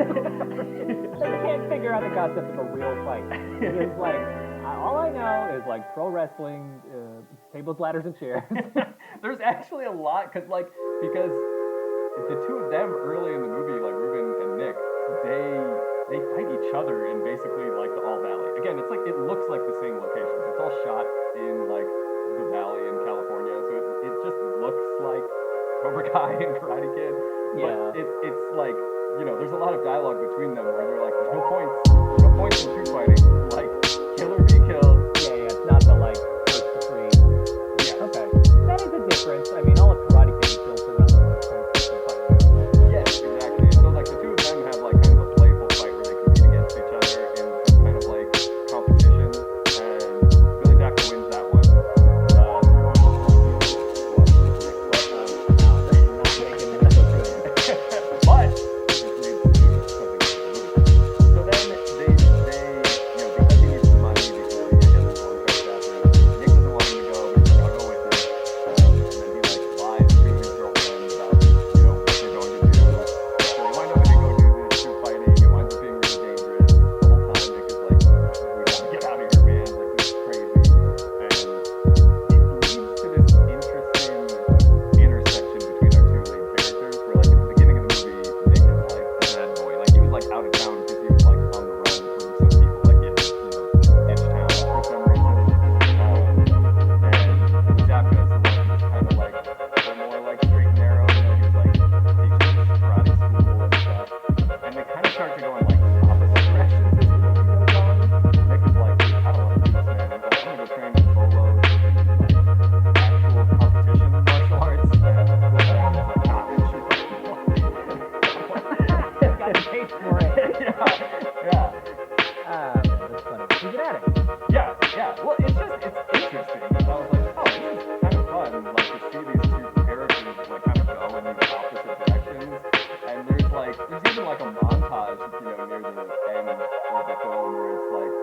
They can't figure out the concept of a real fight. It's like, all I know is like pro wrestling, tables, ladders, and chairs. there's actually a lot, because the two of them early in the movie, like Ruben and Nick, they fight each other in basically like the All Valley. Again, it's like, it looks like the same locations. It's all shot in like the Valley in California, so it just looks like Cobra Kai and Karate Kid. Yeah. But it's like, there's a lot of dialogue between them where they're like, there's no points in shoot fighting. Like, kill or be killed. Yeah, it's not the like first to three. Yeah. Okay. That is a difference. I mean, all of Karate Kid is built around the like points system fighting. Yes, exactly. And so like the two of them have like kind of a playful fight where they compete against each other in some kind of like competition, and Billy Zabka wins that one. But so then they because He's an addict. Yeah. Well, it's interesting because I was like, oh, this is kind of fun, like to see these two characters like kind of go in these opposite directions. And there's even like a montage, near the end of the film where it's like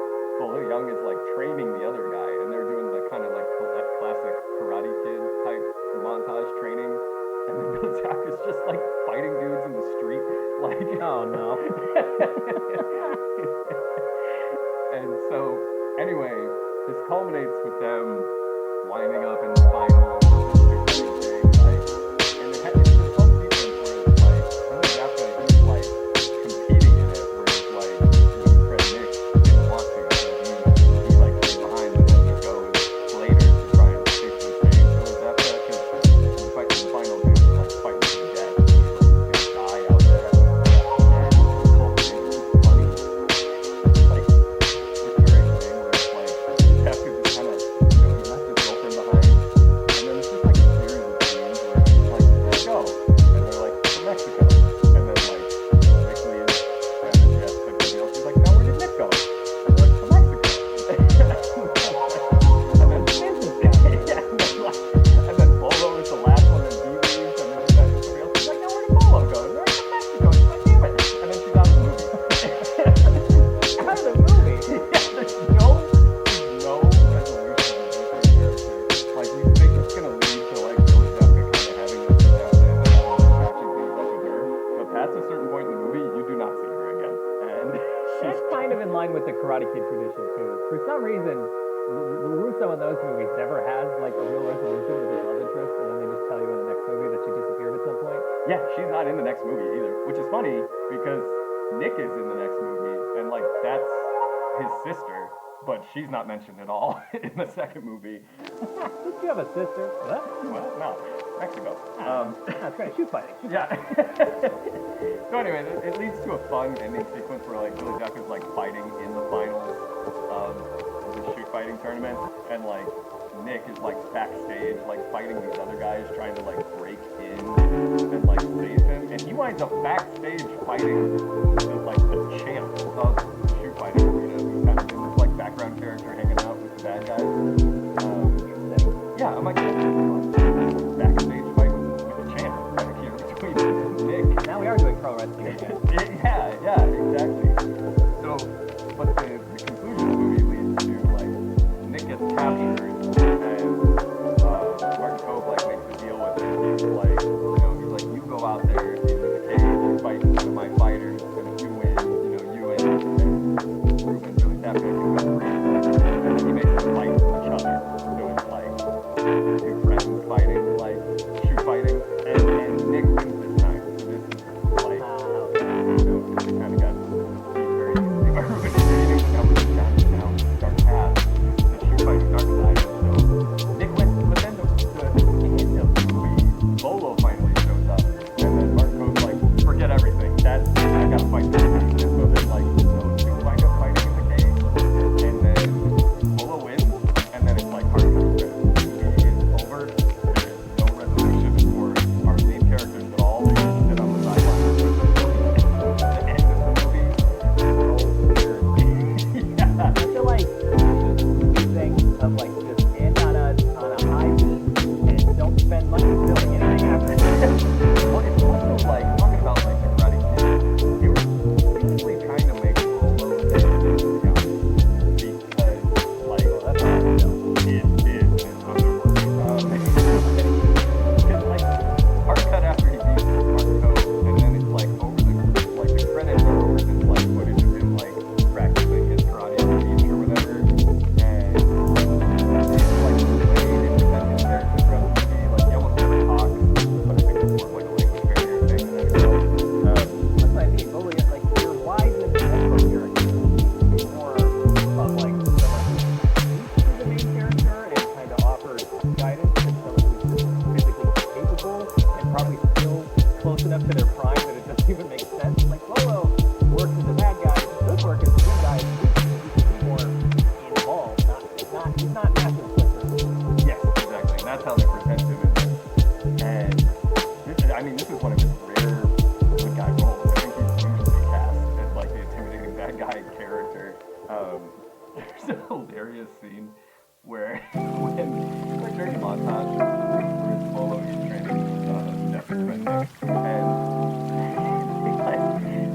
Bolo Young is like training the other guy, and they're doing the kind of like that classic Karate Kid type montage training. And then Bill Jack is just like fighting dudes in the street, like Oh no. And so, anyway, this culminates with them winding up in the final thing, and it's this fun sequence where it's like, really definitely he's like competing in it, where it's like, Fred Nick didn't want to, so he like stayed behind, but then he goes later to try and basically save Billy Zapka, because the fight in the final dude is like fighting to the death, he's like gonna die out there, and the whole thing is just funny. Like, recurring thing where it's like Zapka just kind of, he left his girlfriend behind, and then it's just like a series of scenes where he's like, let's go, and they're like, to Mexico, and then like Nick leaves, and then Jeff and everybody else is like, now where did Nick go? And they're like, to Mexico. And then yeah, and then Bolo is the last one, and he leaves, and then she's back with somebody else. She's like, now where did Bolo go? And they're like, to Mexico. And she's like, damn it. And then she's out of the movie. Out of the movie. Yeah, there's no resolution of her character. Like, you think it's gonna lead to like Billy Zapka kind of having this sit down and patching things up with her, but past a certain point in the movie, you do not see her again, and she's That's kind of in line with the Karate Kid tradition too. For some reason, Russo in those movies never has like a real resolution with his love interest, and then they just tell you in the next movie that she disappeared at some point. yeah, she's not in the next movie either, which is funny because Nick is in the next movie, and like that's his sister, but she's not mentioned at all in the second movie. Did you have a sister? What? Well, no, Mexico. That's great. Shoot fighting. Yeah. So anyway, it leads to a fun ending sequence where like Billy Jack is like fighting in the finals of the shoot fighting tournament, and like Nick is like backstage like fighting these other guys trying to like break in and like save him, and he winds up backstage fighting the champ of the shoot fighting arena, who's kind of in this like background character hanging out with the bad guys. Yeah, I'm like, backstage fight with the champ right here between Nick. Now we are doing pro wrestling again. Yeah, exactly. So, but the conclusion of the movie leads to like Nick gets captured, and Martin Cove like makes a deal with him. He's like, you go out there into the cage, you fight one of my fighters, and if you win, you and Ruben really Zapka can go free. And then he makes them fight each other. So it's like two friends fighting, like shoot fighting, and Nick wins this time. So this is like, because they kind of got very easily by Ruben reading the numbers down to now dark path. The shoot fighting dark side. So Nick wins, but then the end of the movie, Bolo finally shows up, and then Martin Cove's like, forget everything. I gotta fight this guy. And so then like those two wind up fighting in the cage, and then Bolo wins, and then it's like hard credits. The movie is over. There is no resolution for our lead characters at all. They just sit on the sidelines at the end of the movie. Yeah. I feel like this thing of like just end on a high beat and don't spend money filming anything after it. Well, it's also like talking about like the Karate Kid. They were basically trying to make Bolo a because like That's awesome. it is in other words. Because like hard cut after he beats Mark Cove, and then it's like over the credits are over this like footage of him like practicing his karate on the beach or whatever, and it's like way independent character throughout the movie. Like he almost never talks, but I think it's more of like a language barrier thing than anything else. That's what I mean. But like your wide and central character is more of like someone who's the main character and kind of offers guidance, and someone who's physically capable and probably still close enough to their prime that it doesn't even make sense. Like Lolo works as a bad guy, does work as a good guy. He's more involved. He's not massive quicker. Yes, exactly. And that's how they present him in this. And this is one of his rare good guy roles. I think he's usually cast as like the intimidating bad guy character. there's a hilarious scene where when like during the montage where it's Bolo he's training Jeff and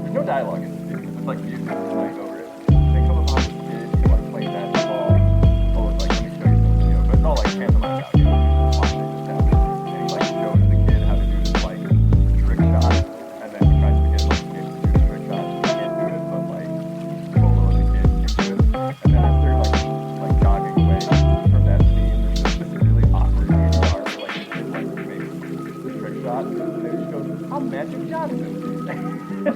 there's no dialogue in this scene. It's just like music playing over it. They come upon this kid who's like playing basketball. Oh, it's like let me show you something, you know, but it's all like pantomime out. You know, just watch it just happen. And he like shows the kid how to do this like trick shot, and then he tries to get like the kid to do the trick shot. He can't do it, but like Bolo and the kid can do it. And then as they're like jogging away from that scene, there's just this really awkward ADR where like the kid like makes the trick shot, and then he goes, "I'm Magic Johnson." You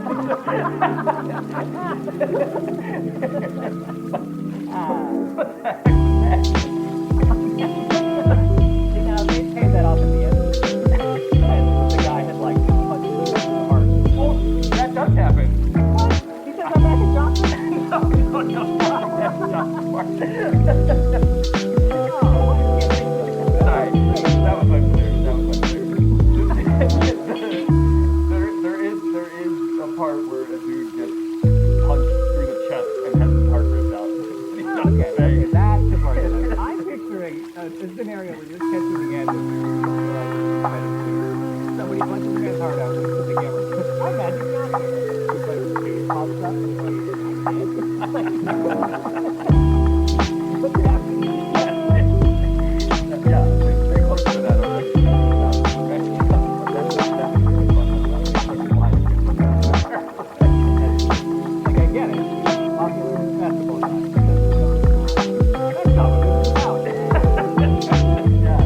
know, they paid that off at the end. And the guy had like punched him in the heart. Oh, that does happen. What? He says I'm back in Johnson? No, that's Johnson Park. Oh, what a kid. Sorry, that was unclear. There is a part where a dude gets punched through the chest and has his heart ripped out. And he doesn't say. Okay, that's the part. I'm picturing a scenario where you're catching the end of somebody punches a man's heart out with the camera. I'm Magic Johnson. He's like, his pops up and he's like, what's happening? Yeah, very close to that already. Like, I get it. Popular basketball guy. That's not what this is about. Yeah.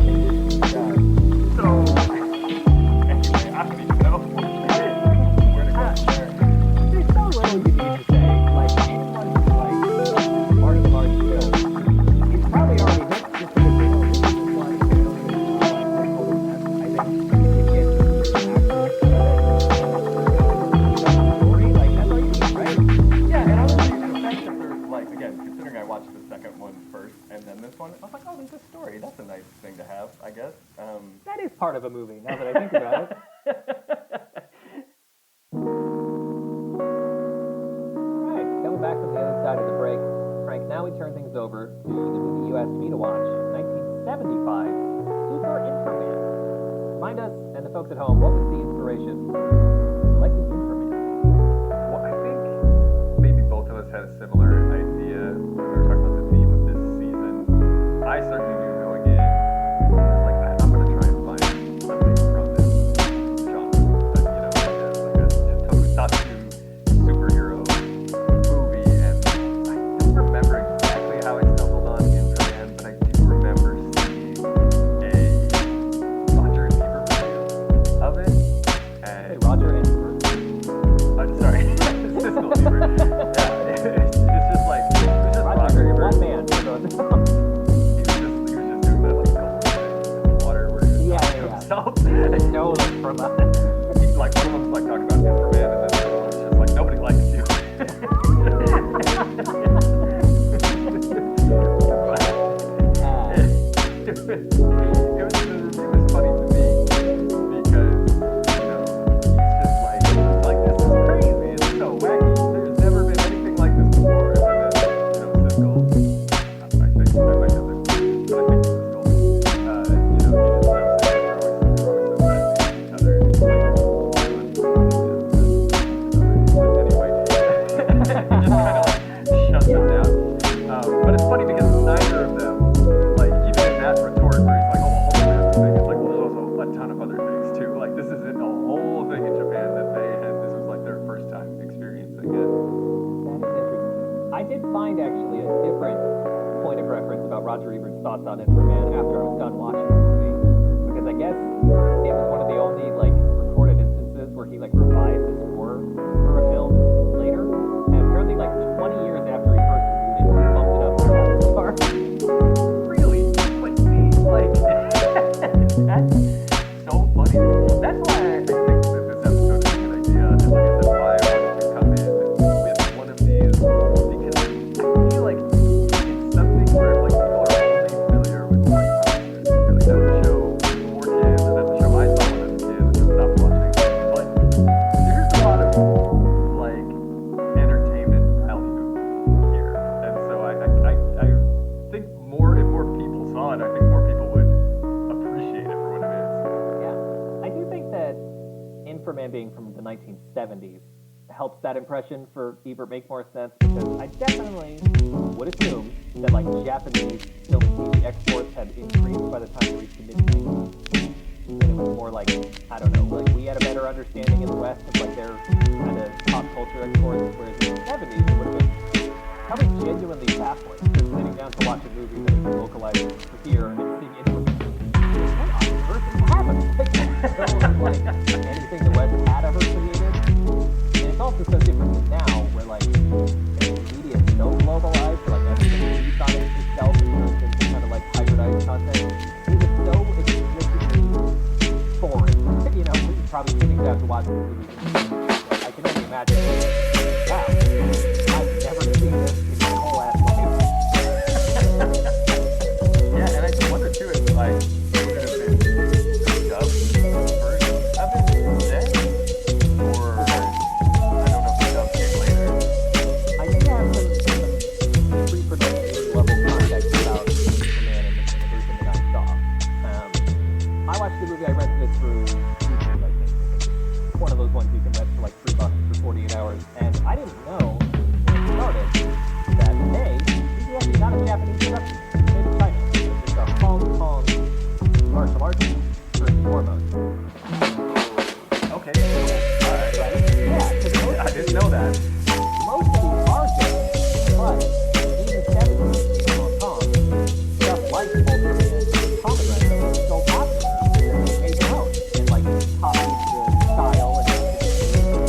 So, anyway, I don't even know where to go from there. There's so little you need to say. Like, anyone who's like part of the large show, he's probably already hooked just because they know this is like, they don't even know like the total mess. I think you get the actual story, like, that's all you need, right? Yeah, and I was thinking the fact that there's like, again, considering I watched the second one first and then this one, I was like, oh, there's a story. That's a nice thing to have, I guess. That is part of a movie, now that I think about it. Alright, coming back from the other side of the break, Frank, now we turn things over to the movie you asked me to watch, 1975, Super Inframan. Remind us, and the folks at home, what was the inspiration for selecting Inframan? Well, I think maybe both of us had a similar idea when we were talking about the theme of this season. I certainly knew going in, I was like, I'm going to try and find something from this genre. But, you know, like a tokusatsu superhero movie. And I don't remember exactly how I stumbled on Inframan, but I do remember seeing a Roger and Ebert review of it. And Hey, Roger and I'm sorry, Siskel Ebert. Yeah, it's just like, it's just Roger Ebert. one man. So He was just doing that like a couple of things in the water where he was Yeah, talking to yeah. himself. no, like, from us. He's like, one of them's like talking about Inframan, and then the other one's just like, nobody likes you. The review was funny to me because, you know, he's just like, this is crazy, it's so wacky, there's never been anything like this before. And then, you know, Siskel, I might have this, but I think Siskel, you know, he just loves it, we're always so nasty to each other, and he's like, anyway, he just kind of like shuts them down. But it's funny because neither of them, like, even in that retort where he's like, oh, all the thing, it's like, well, there's also a ton of other things too. Like, this isn't a whole thing in Japan that they had, this was like their first time experiencing it. That is interesting. I did find actually a different point of reference about Roger Ebert's thoughts on Inframan after I was done watching the movie, because I guess it was one of the only like recorded instances where he like revised his score for a film later, and apparently like 20 years after he first reviewed it, he bumped it up to half a star. Really? But see, like, that's so funny. That's why I think that this episode is a good idea. And like I said, why I wanted to come in with one of these, because I feel like it's something where like people are only familiar with like really that's a show for kids, and that's a show I saw when I was a kid and just stopped watching. But fun, I think more people would appreciate it for what it is. Yeah, I do think that Inframan being from the 1970s helps that impression for Ebert make more sense, because I definitely would assume that like Japanese film and TV exports had increased by the time we reached the mid-90s. And it was more like, I don't know, like we had a better understanding in the West of like their kind of pop culture exports, whereas in the 70s it would have been probably genuinely baffling just sitting down to watch a movie that is localized for here and seeing it was what on earth is happening? So, like anything the West had ever created. And it's also so different than now, where like media is so globalized, like everything feeds on it itself and turns into kind of like hybridized content. It was so explicitly foreign. You know, we probably sitting down to watch this movie. I can only imagine. Wow, I've never seen this in my whole ass life. Yeah, and I just wonder too if like would it have been dubbed version of it then, or I don't know if the dub came later. I do have some pre-production level context about Superman and the version that I saw. I watched the movie, I rented it through YouTube, I think. It's one of those ones you can rent for like $3 for 48 hours. And I didn't know when it started that, hey, this is actually not a Japanese production. It's made in China. It's a Hong Kong martial arts film, first and foremost. Okay, cool. All right. Right? Yeah, because I didn't know that. most of these are good, but in the 70s in Hong Kong, stuff like Ultraman and Kamen Rider was so popular that they made their own and like copied the style and the original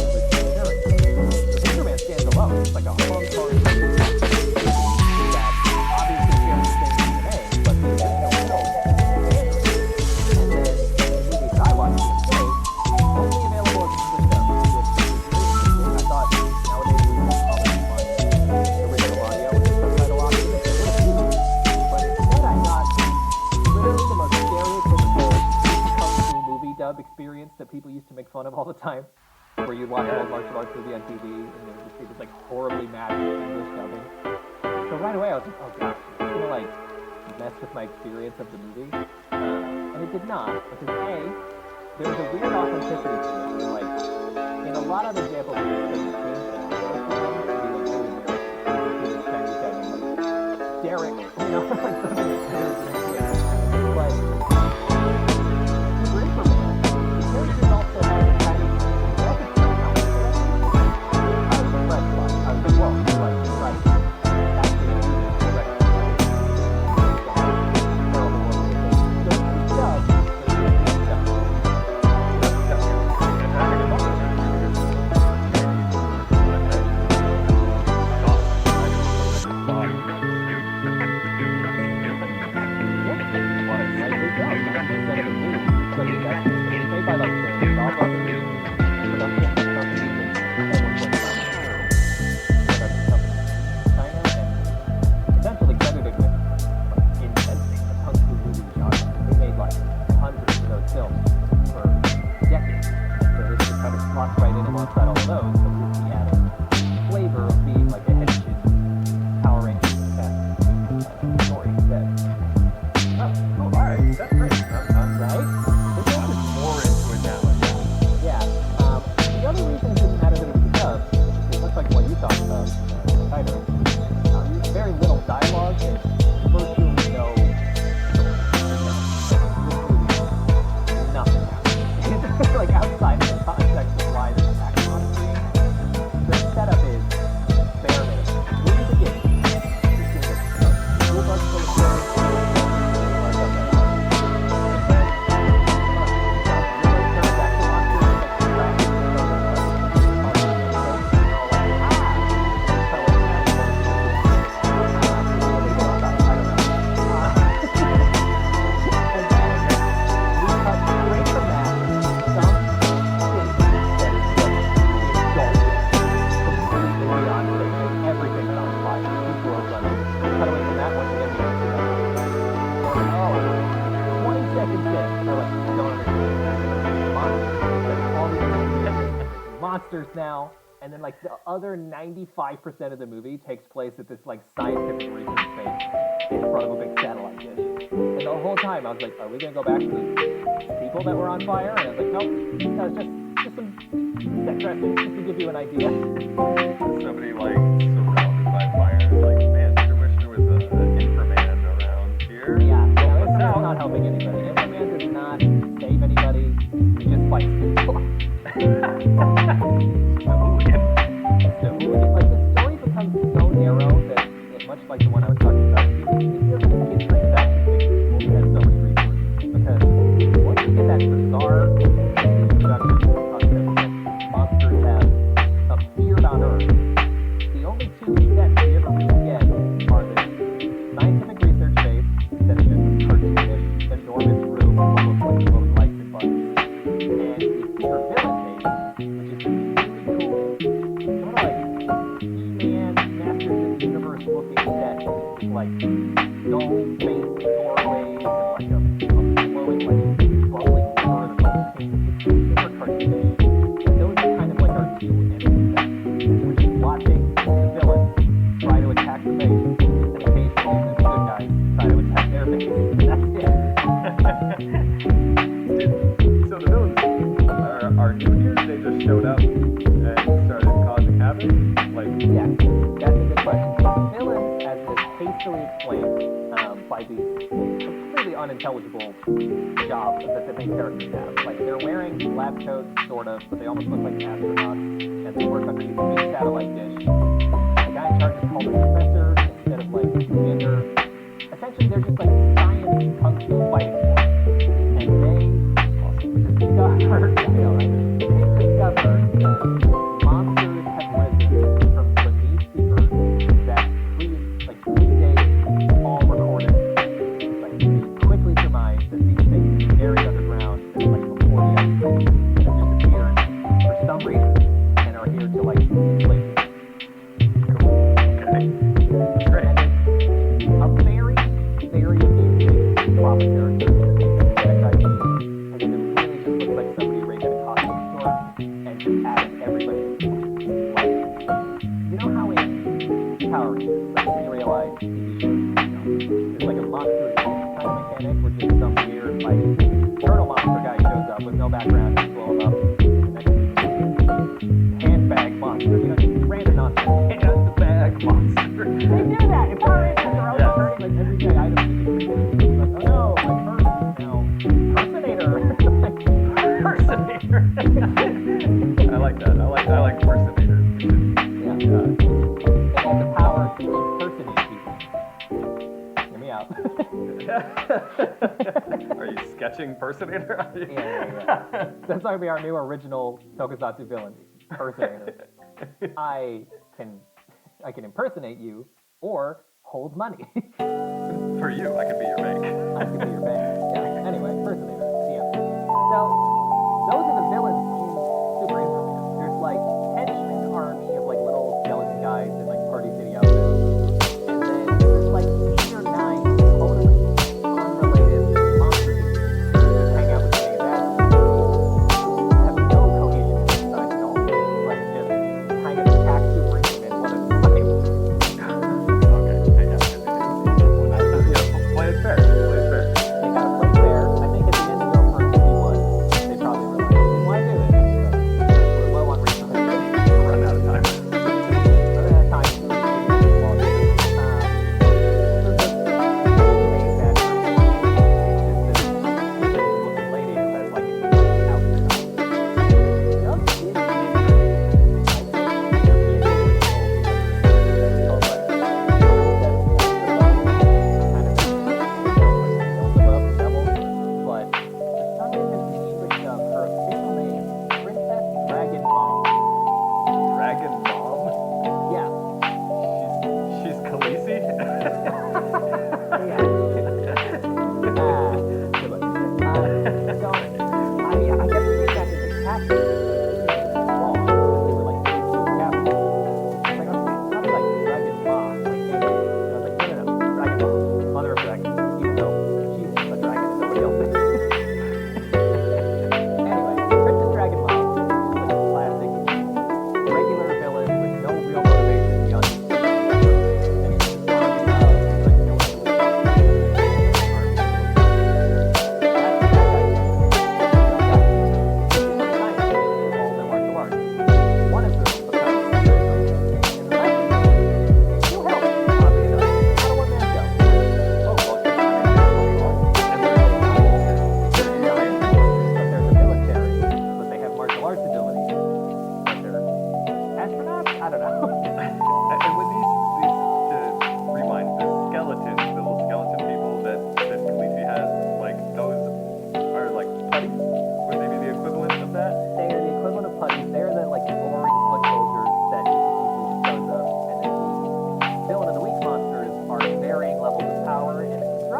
character. So Superman stands alone. It's like a Hong Kong movie that obviously shares the same DNA, but they have no film standard. And then the movies I watched to this day, only available as a system, which is really interesting. I thought nowadays we would probably find original audio with the subtitle option that they would have used. But instead I got literally the most stereotypical kung fu movie dub experience that people used to make fun of all the time. Where you'd watch an old martial arts movie on TV and there would just be this like horribly matched English dubbing. So right away I was like, oh gosh, it's gonna like mess with my experience of the movie. And it did not, because A, there's a weird authenticity to it. Where, like, in a lot of examples of this, it seems that the first one to be like really weird. This Chinese guy named like Derek, you know, like something that's very weird. But for Inframan, the characters also have a kind of episode element. I was impressed by it. I was like, whoa, like, right. That's the direct terrible world. So the dub, essentially credited with like inventing the kung fu movie genre. They made like hundreds of those films for decades. So this just kind of slots right in alongside all of those, but with the added flavor of being like a head-shit Power Rangers story instead. Oh, cool. All right, that's great. Right? I'm more into it now. Yeah. The other reason it didn't matter that it was a dub is much like what you talked about, Shootfighter. Very little dialogue and virtually no nothing happens. Like outside of the context of why there's action on screen, the setup is bare minimum. In the beginning, you're seeing a school bus full of kids. Monsters now, and then like the other 95% of the movie takes place at this like scientific research space in front of a big satellite dish. And whole time I was like, are we gonna go back to the people that were on fire? And I was like, nope, that was just some set dressing, just to give you an idea. Somebody like surrounded by fire, like, man, I wish there was an Inframan around here. Yeah, no, Help us Inframan's out. not helping anybody. Inframan does not save anybody. He just fights people. So, like, the story becomes so narrow that, much like the one I was talking about, it doesn't get transactions big people. He has so many resources. Because once you get that bizarre introduction concept that monsters have appeared on Earth, the only two sets we ever really get are the scientific research base that is just a cartoonish, enormous room, almost like the glowing lights and buttons, and the super villain base, which is really cool, sort of like He-Man, Masters of the Universe looking set with like dull, faint doorways and like a glowing, like bubbling river that's all pink. It's super cartoonish. And those are kind of like our two enemy sets. We're just watching the villains try to attack the base, and occasionally the good guys try to attack their base. And that's it. So the villains are new here? They just showed up and started causing havoc? Like, Yeah, that's a good question. The villains, as is hastily explained by these completely unintelligible jobs that the main characters have. Like, they're wearing lab coats, sort of, but they almost look like astronauts, and they work underneath a big satellite dish. The guy in charge is called a professor instead of, like, a commander. Essentially, they're just, like, science kung fu fighting force. And they discover, I know, right? They discover that monsters have risen from beneath the earth that like predated all recorded. Like, they quickly surmise that these things are buried underground and like before the ice age have disappeared for some reason and are here to like enslave people. cool. Okay. Great. And it's a very, very amusing plot character. And then it really just looks like somebody raided a costume store and just added everybody to the like, you know how in Power Rangers, like serialized TV shows, there's like a monster kind of mechanic where just some weird, like, turtle monster guy shows up with no background and blow him up. Handbag monster, you know, just random nonsense. Handbag monster. They do that! In Power Rangers, they're always turning like everyday items into creatures. Like, oh no, my purse is now Personator. Personator. I like that. I like personators. Yeah. They have the power to impersonate people. Hear me out. Are you sketching personator? Yeah. That's going to be our new original Tokusatsu villain, Personator. I can impersonate you or hold money. For you, I could be your bank. I could be your bank. Yeah. Anyway, Personator. Yeah. So those are the villains in Super Inframan. There's like henchman army of like little skeleton guys in like Party City outfits. And then there's like 8 or 9 totally unrelated monster dudes who just hang out with the main bad guys who have no cohesion in their society at all. Like, just kind of attack Super Inframan one at a time. Okay. Hey, yeah. Play it fair. Play it fair. They gotta play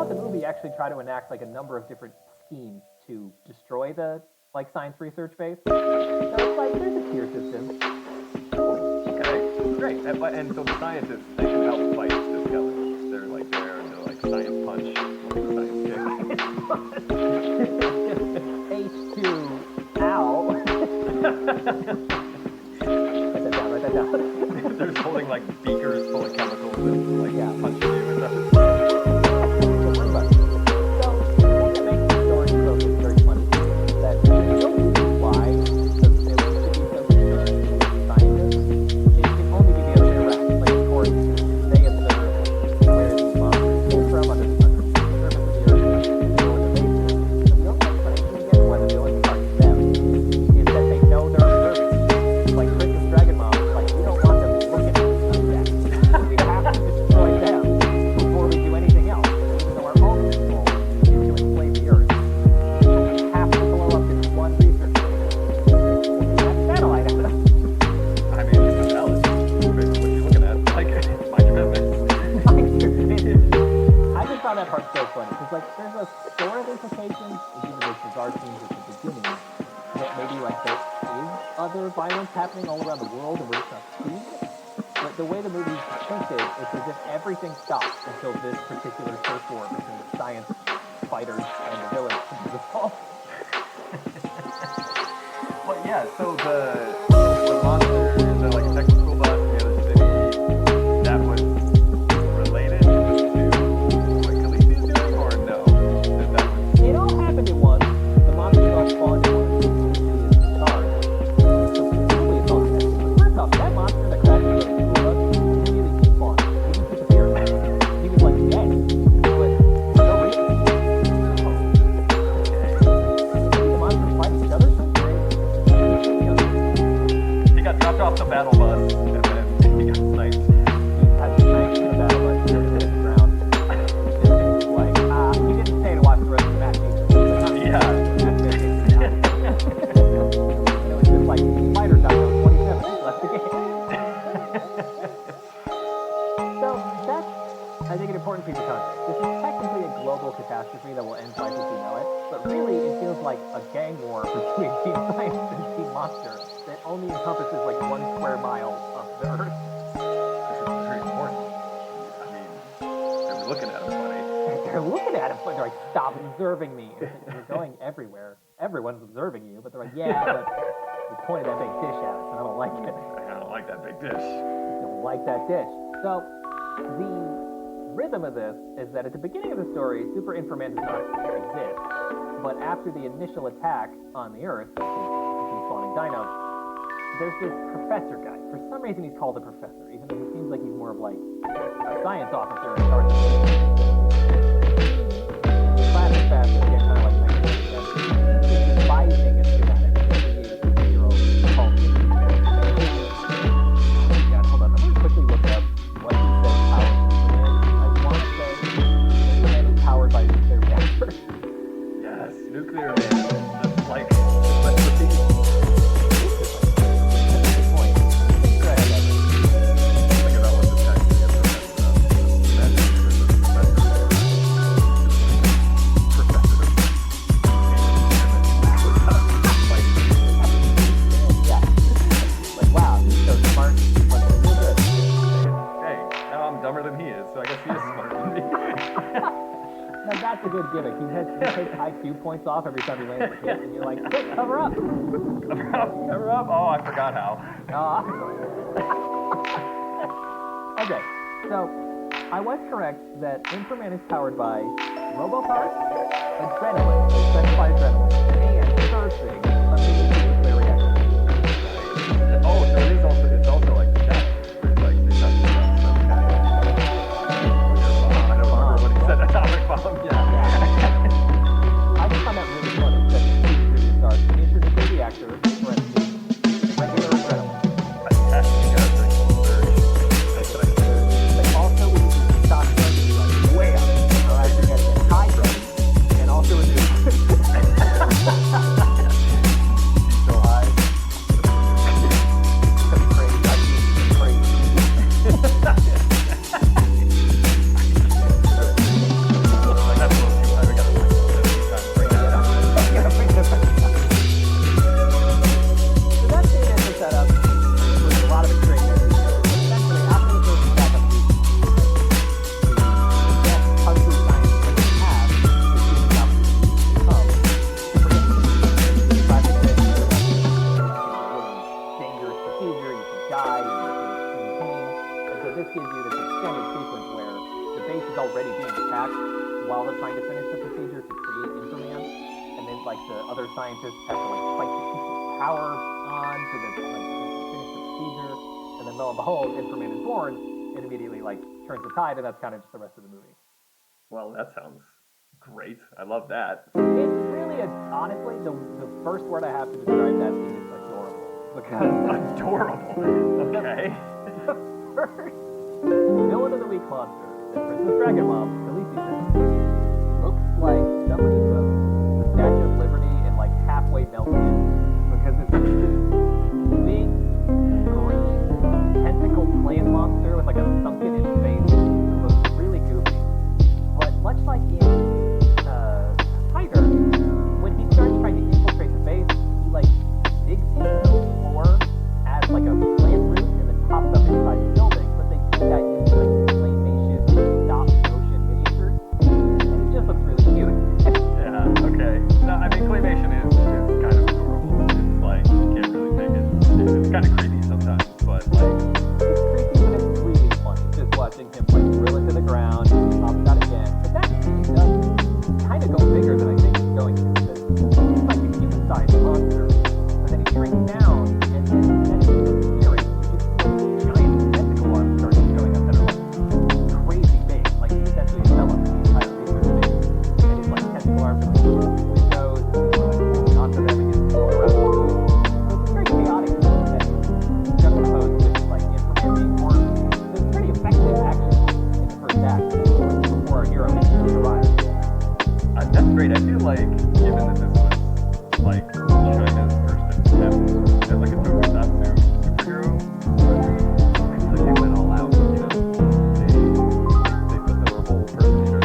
throughout the movie, you actually try to enact like a number of different schemes to destroy the like science research base. So it's like there's a tier system. Okay, great. And so the scientists, they can help fight the skeletons. They're like there to like science punch, science kick. H2 ow. Write that down. They're just holding like beakers full of chemicals and like punching you and stuff. Happening all around the world and we're just not seeing it. But the way the movie thinks it, it's as if everything stops until this particular turf war between the science fighters and the villains can be resolved. Well, yeah, so the monster, the like technical bus near the city, that was related to what Khaleesi's doing, or no? It all happened at once. The monsters all spawned at once. That monster that crashed into the school bus immediately despawned. He just disappeared. He was like dead. But for no reason. Maybe the monsters fight each other sometimes? He got dropped off the battle bus and then he got sniped. He had sniped in the battle bus and hit the ground. It's like, he didn't stay to watch the rest of the match either. Yeah. It was just like, fighters got to 27. Left the game. So that's, I think, an important piece of context. This is technically a global catastrophe that will end life as we know it, but really it feels like a gang war between Team Science and Team Monster that only encompasses like 1 square mile of the Earth. This is very important. I mean, they were looking at him funny. They're looking at him, but they're like, stop observing me. You're going everywhere. Everyone's observing you, but they're like, yeah, but you pointed that big dish at us, and I don't like it. I don't like that big dish. I don't like that dish. So, the rhythm of this is that at the beginning of the story, Super Inframan does not exist, but after the initial attack on the Earth, the spawning dinos, there's this professor guy. For some reason, he's called a professor, even though he seems like he's more of like a science officer in charge of classic fashion, again, kind of like he's advising a schematic. Hold on, I'm going to quickly look up what he says power is. I want to say Inframan is powered by nuclear reactor. Yes, nuclear man. Just like the Point. Think about what this actually Yeah. Like, wow, he's so smart. But he's real good. Hey, now I'm dumber than he is, so I guess he is smarter than me. Now that's a good gimmick. He takes IQ points off every time he lands a hit, and you're like, quick, cover up. Cover up? Oh, I forgot how. Okay, so I was correct that Inframan is powered by roboparts, adrenaline, specified adrenaline, and surfing, a nuclear reactor. Oh, so it's also like the cat. It's like they touch it up, some kind of I don't remember what he said, atomic bomb. Yeah. I just found that really funny that the series starts into the nuclear reactor, parentheses, regular adrenaline. They also use stock guns like way up. Alright, you're getting a high gun, and also a nuke. So high. That's crazy. an attack while they're trying to finish the procedure to create Inframan, and then like the other scientists have to like fight to keep the power on so that like they can finish the procedure, and then lo and behold, Inframan is born and immediately like turns the tide, and that's kind of just the rest of the movie. Well, that sounds great. I love that. It's really honestly the first word I have to describe that scene is adorable because Adorable. Okay. the first villain of the week monster that Princess Dragon Mom releases looks like somebody took the Statue of Liberty and like halfway melted it because it's this big green tentacle plant monster with like a sunken in face who looks really goofy. But much like in Tiger, when he starts trying to infiltrate the base, he like digs into the floor as like a plant root and then pops up inside the building. But they do that using like claymation stop motion miniatures, and it just looks really cute. Yeah, okay. No, I mean, claymation is kind of adorable. It's like, you can't really take it. It's kind of creepy sometimes, but like... It's creepy, but it's really funny just watching him like drill into the ground and pop it out again. But that scene does kind of go bigger than I think it's going to. He's like a human-sized monster, but then he shrinks down, and then it's disappearing. You just see giant tentacle arms start showing up that are like crazy big. Like he essentially envelops the entire research base, and his like tentacle arms are like windows, and people are like holding onto them and getting thrown around the room. So it's very chaotic and juxtaposed with like Inframan being born. So it's pretty effective action in the first act before our hero really arrives. That's great. I feel like, given that this was like China's first attempt at like a tokusatsu superhero movie, I feel like they went all out. You know, they put the whole personator.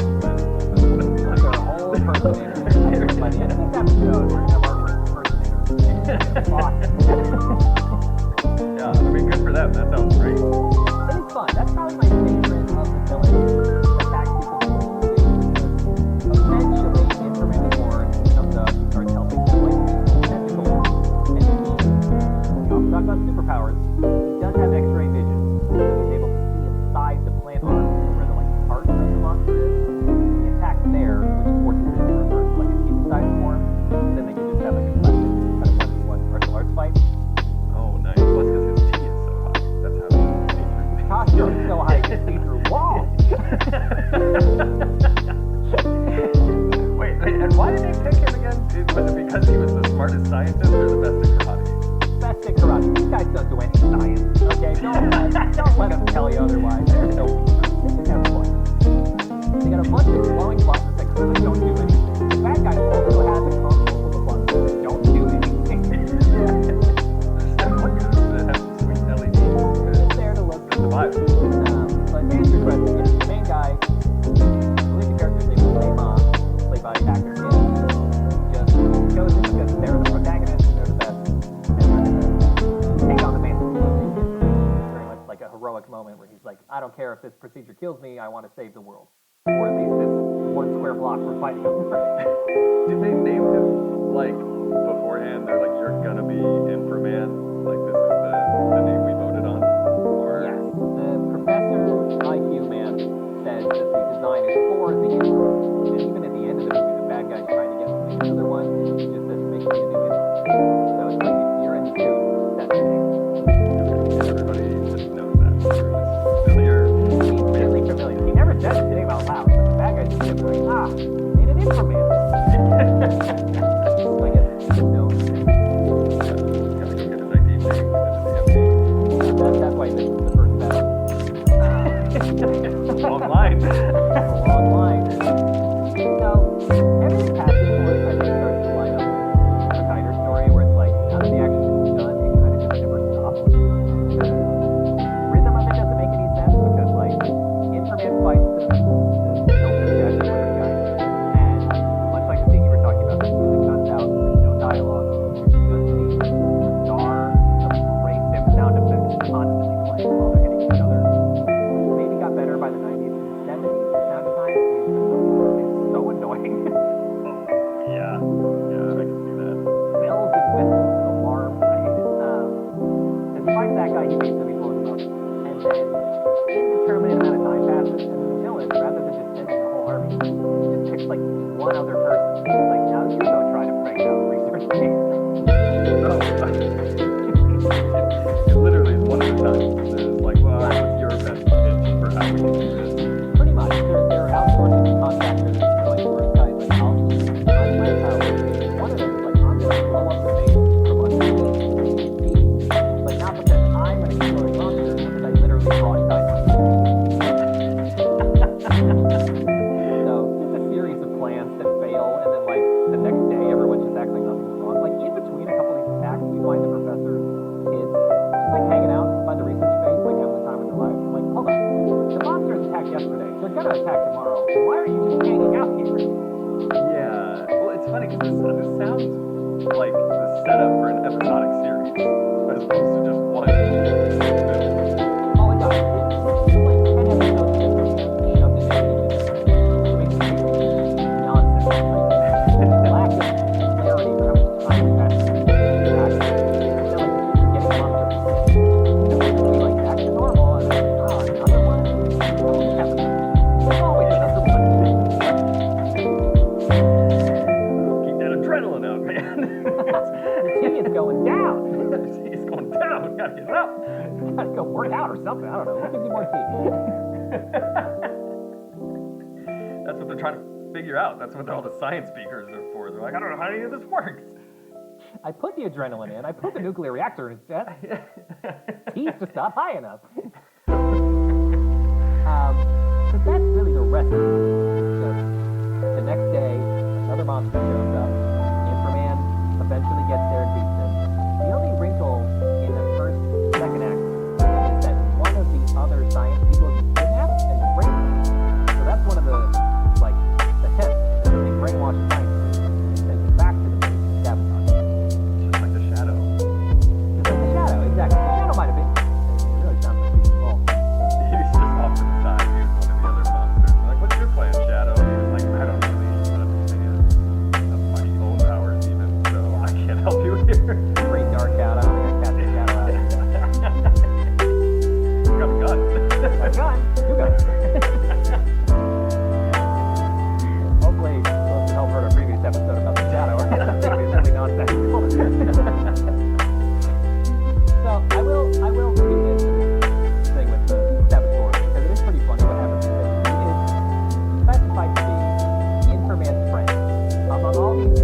Like our whole impersonator. By the end of this episode, we're gonna have our impersonators. Yeah, I mean, good for them. That sounds great. It is fun. That's probably my favorite of the villains attack people in the movie. Eventually, Inframan is born, comes up, and starts helping them like tentacles. And he also talk about superpowers. He does have X-ray vision, so he's able to see inside the plant arms where the like heart of the monster is. He attacks there, which forces it to revert to like a human-sized form. And then they can just have like a classic kind of 1v1 martial arts fight. Oh, nice. Well, it's because his T is so high. That's how he see through. Costume is so high you can see through walls. Wait, and why did they pick him again? Was it because he was the smartest scientist or the best at karate? Best at karate. These guys don't do any science. Okay, don't let them tell you otherwise. There's no reason. They just have fun. They got a bunch of glowing buttons that clearly don't do anything. The bad guys also have a console full of buttons that don't do anything. Sweet LEDs. Just there to look The vibe. But to answer your question, yes, the main guy, I believe the character's name is Lema, played by actor Kim, just goes in because they're the protagonists and they're the best, and they're gonna take on the main very much like a heroic moment where he's like, I don't care if this procedure kills me, I want to save the world. Or at least this one square block we're fighting over. Did they name him like beforehand? They're like, you're gonna be Inframan. Like this is the name we voted on. Or Yes, the Professor IQ Man says that the design is for the Inframan. And even at the end of the movie, the bad guy's trying to get him to make another one. He just says, make me a new Inframan. So it's like, if you're in the suit, that's the name. everybody just knows that. Familiar. He's really familiar. He never says his name out loud, but the bad guy's just like, made an Inframan. So I guess it's no. Gotta go get his ID changed into the That's why this is the first battle. Long line. Long line. So, everything passes before it kind of starts to line up with a tighter story where it's like, now that the action is done, it kind of just never stops. The rhythm of it doesn't make any sense because, like, Inframan fights the Lofi Statue of Liberty guy, and like one other person. It's like, now you go try to break down the research case. It literally is one at a time. It's like, well, what's your best pitch for how we can do this? Pretty much. They're outsourcing contractors. Like, first guy's like, I'll run my house. One of them is like, I'm going to blow up the base for money. But not because I'm an exploding monster, because I literally brought dynamite. So, just a series of plans that fail, and then like the next day everyone's just acting like nothing's wrong. Like in between a couple of these attacks, we find the professor's kids just like hanging out by the research base, like having the time of their life. I'm like, hold on. The monsters attacked yesterday. They're gonna attack tomorrow. Why are you just hanging out here? Yeah. Well, it's funny because this sounds like the setup for an episodic series as opposed to just one. Oh, it does. It's like 10 episodes that were shoved in there. Basically, nonsense. Like, lack of clarity for how much time we've had to do that. It's not like getting monsters. Be like, back to normal, and then, another one. There's always another one. Keep that adrenaline out, man. The T is going down. It's going down. We gotta get it up. Gotta go work out or something. I don't know. What gives you more tea? That's what they're trying to figure out. That's what all the science speakers are for. They're like, I don't know how any of this works. I put the adrenaline in. I put the nuclear reactor instead. T's just not high enough. So that's really the rest of it. So, the next day, another monster shows up. Inframan eventually gets there and beats him. The only wrinkle in the second act is that one of the other science people is kidnapped and brainwashed. So that's one of the, like, attempts to really brainwash the scientists and send them back to the base to sabotage. Just like the shadow. Just like the shadow, exactly. The shadow might have been. It really sounds like he's involved. He's just off to the side. He was one of the other monsters. They're like, what's your plan, Shadow? He was like, I don't really understand my own powers even, so I can't help you here. Pretty dark out. I don't think I cast the shadow out. You got a gun. My gun? You got it. Hopefully, those can help heard our previous episode about the shadow or something really nonsensical. So, I will do this thing with the saboteur because it is pretty funny what happens to him. He is specified to be Inframan's friend. Among all these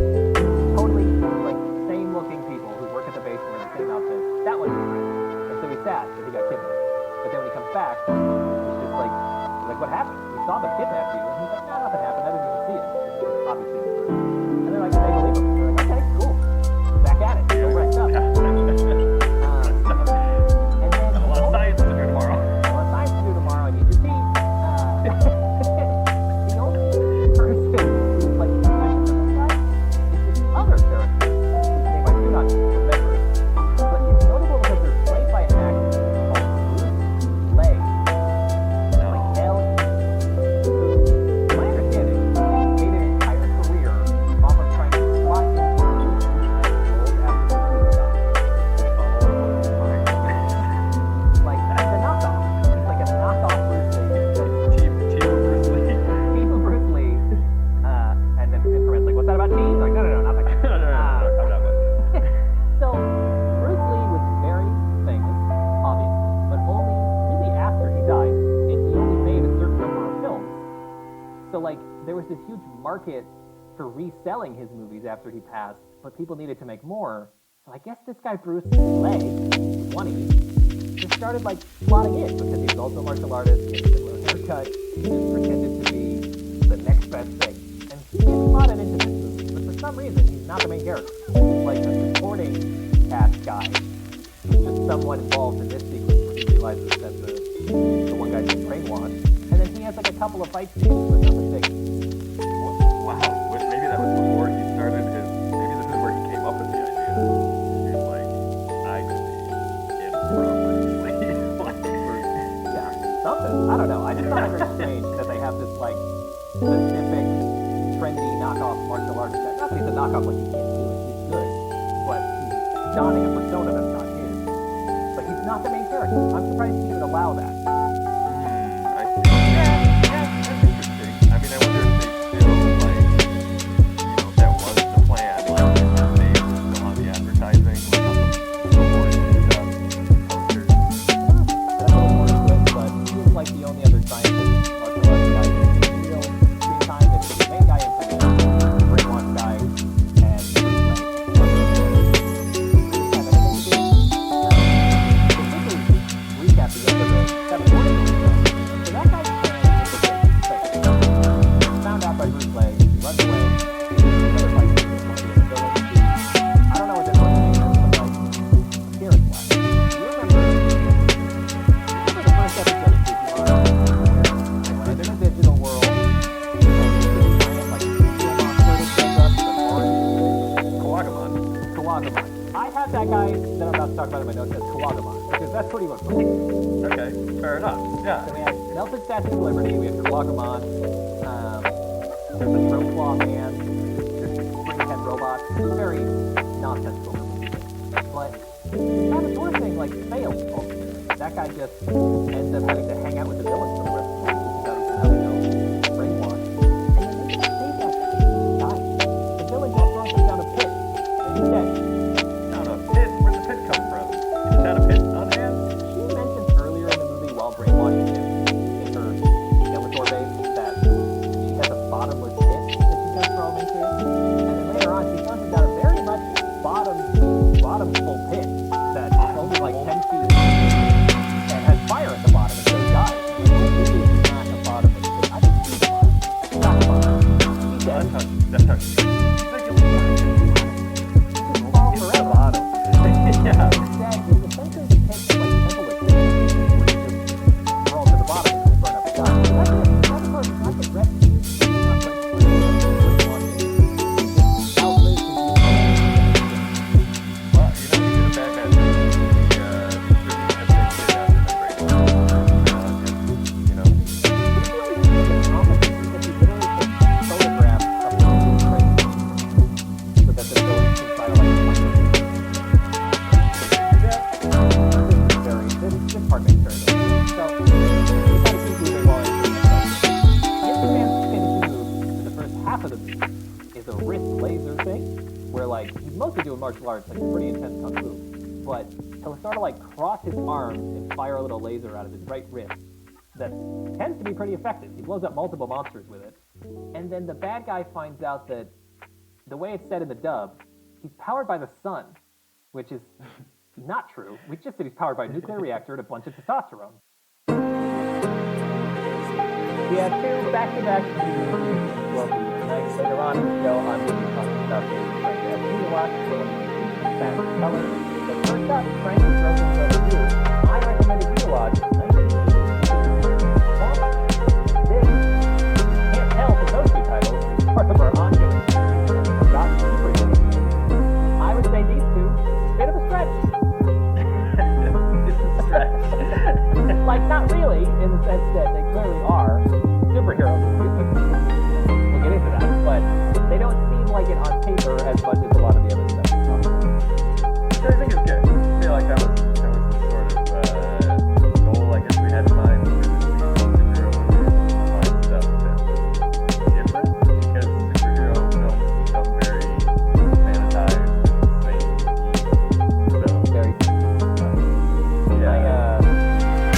totally like same-looking people who work at the base and wear the same outfits, that one's his friend. And so he's sad that he got kidnapped. But then when he comes back, it's just like what happened? We saw them kidnap you. And he's like, nah, nothing happened. I didn't even see it. It's obviously the truth. And they're like, they believe him. They're like, okay, cool. Back at it. Go wrecked up. And then Got a lot of science to do tomorrow. a lot of science to do tomorrow. I need your tea. The only person who's like suspicious of this guy is this other character. Whose name I do not remember. But it's notable because they're played by an actor called Bruce Lay. Like L.E. Who, my understanding, made an entire career off of trying to slot into Bruce Lee's roles after Bruce Lee died. Like, he's a knockoff. He's like a knockoff Bruce Lee. Team Bruce Lee. Team of Bruce Lee. And then Inframan's like, what's that about team? Like, no, not that guy. I'm not one. So, Bruce Lee was very famous, obviously, but only really after he died, and he only made a certain number of films. So, like, there was this huge market for reselling his movies after he passed, but people needed to make more. So I guess this guy Bruce Lay, 20, just started, like, slotting in, because he was also a martial artist, he had a similar haircut, he just pretended to be the next best thing. And he gets slotted into this movie, but for some reason, he's not the main character. He's like a supporting cast guy. He's just someone involved in this sequence where he realizes that the one guy's been brainwashed. And then he has like a couple of fight scenes, but nothing big. Wow. Maybe that was before he started his. Maybe this is where he came up with the idea. He was like, I could be in from my sleep. Like, Yeah, something. I don't know. I just thought it was strange that they have this like specific, trendy knockoff martial artist. Not that he's a knockoff like he can't do it. He's good, but he's donning a persona that's not his. But he's not the main character. I'm surprised he would allow that. I see. Yeah, that's interesting. I mean, I wonder if they still like over his leg, he runs away, another fight scene with one of the other villains who, I don't know what their first name is, but like, appearance wise. Do you remember the first episode of Digimon? When it's in a digital world, and you see a giant like steel monster that shows up with orange. Kawagamon. I have that guy that I'm about to talk about in my notes as Kawagamon, because that's pretty much what it is. Okay, fair enough. Yeah. So we have Melted Statue of Liberty, we have Kawagamon, there's a Throat Claw Man, there's Springhead Robots. It's very nonsensical. But that sort of thing like fails ultimately. That guy just ends up having to hang out with the villains for the rest of the movie without even having no brainwash. And then they just save that guy. He's dying. The villain got thrown down a pit. And he's dead. Down a pit? Where'd the pit come from? Is that a pit on hand? She mentions earlier in the movie while brainwashing him in her Skeletor base that she has a bottomless pit that she's going to throw him into. And then later on she finds out a very much bottom-full pit that is only like 10 feet and has fire at the bottom and so he dies. This is not a bottomless pit. I think she's the bottom. She's not the bottom. She's dead. That's how she is. She's fall forever. Bottom. Yeah. Exactly. The center of the pit is like template, where you just roll to the bottom and it'll burn up the sky. That's it. That's the person. I can rest you. Not break through. Outlive his Well, you know, you did a bad match. You know. Is a wrist laser thing where like he's mostly doing martial arts, like pretty intense kung fu, but he'll sort of like cross his arms and fire a little laser out of his right wrist that tends to be pretty effective. He blows up multiple monsters with it. And then the bad guy finds out that the way it's said in the dub, he's powered by the sun, which is not true. We just said he's powered by a nuclear reactor and a bunch of testosterone. We have two back-to-back Lofi tonight. Later on in the show, I'm going to be talking about games Frank has seen a lot, so let me fast color. But first up, Frank is Frozen Zone 2. I recommended you to watch 1982. This, you can't tell from those two titles, is part of our ongoing Forgotten Superheroes. I would say these two, bit of a stretch. It's a stretch. Like, not really, in the sense that they clearly are superheroes. We'll get into that, but they don't seem like it on paper as much as a lot of the other stuff we talked about. I think it's good. I feel like that was the sort of goal I guess we had in mind for this superhero movie, find stuff that's different, because superhero films become very sanitized and same. So Very yeah. I